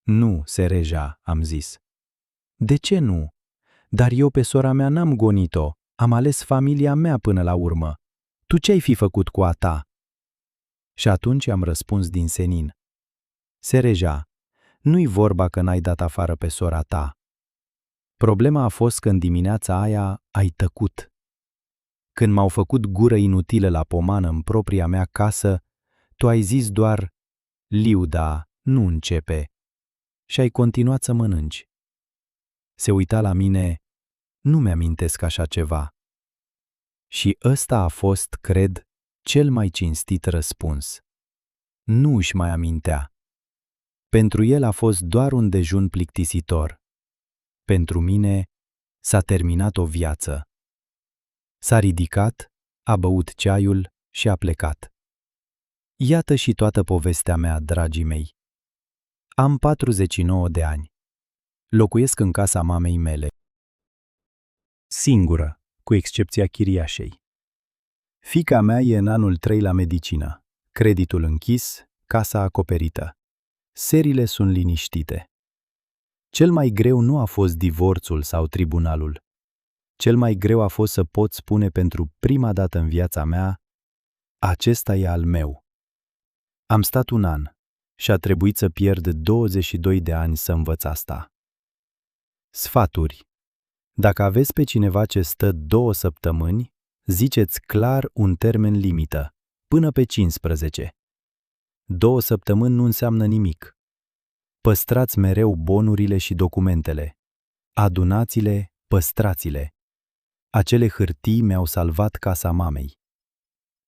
[SPEAKER 1] Nu, Sereja, am zis. De ce nu? Dar eu pe sora mea n-am gonit-o, am ales familia mea până la urmă. Tu ce-ai fi făcut cu a ta? Și atunci am răspuns din senin. Sereja, nu-i vorba că n-ai dat afară pe sora ta. Problema a fost că în dimineața aia ai tăcut. Când m-au făcut gură inutilă la pomană în propria mea casă, tu ai zis doar, Liuda, nu începe. Și ai continuat să mănânci. Se uita la mine, nu mi-amintesc așa ceva. Și ăsta a fost, cred, cel mai cinstit răspuns. Nu își mai amintea. Pentru el a fost doar un dejun plictisitor. Pentru mine s-a terminat o viață. S-a ridicat, a băut ceaiul și a plecat. Iată și toată povestea mea, dragii mei. Am 49 de ani. Locuiesc în casa mamei mele. Singură, cu excepția chiriașei. Fiica mea e în anul 3 la medicină. Creditul închis, casa acoperită. Serile sunt liniștite. Cel mai greu nu a fost divorțul sau tribunalul. Cel mai greu a fost să pot spune pentru prima dată în viața mea, acesta e al meu. Am stat un an și a trebuit să pierd 22 de ani să învăț asta. Sfaturi. Dacă aveți pe cineva ce stă 2 săptămâni, ziceți clar un termen limită, până pe 15. 2 săptămâni nu înseamnă nimic. Păstrați mereu bonurile și documentele. Adunați-le, păstrați-le. Acele hârtii mi-au salvat casa mamei.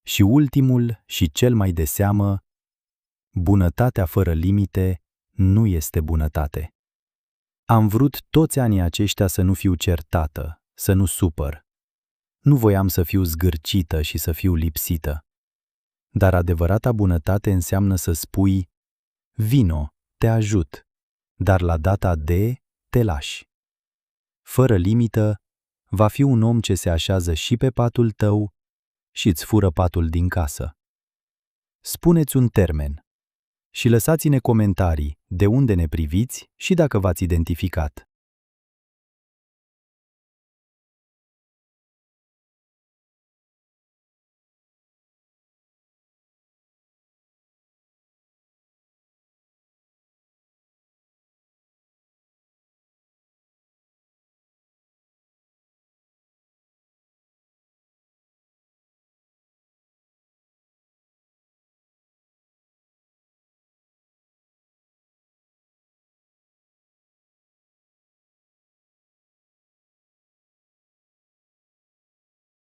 [SPEAKER 1] Și ultimul și cel mai de seamă, bunătatea fără limite nu este bunătate. Am vrut toți anii aceștia să nu fiu certată, să nu supăr. Nu voiam să fiu zgârcită și să fiu lipsită. Dar adevărata bunătate înseamnă să spui, vino, te ajut, dar la data de te lași. Fără limită, va fi un om ce se așează și pe patul tău și îți fură patul din casă. Spuneți un termen și lăsați-ne comentarii de unde ne priviți și dacă v-ați identificat.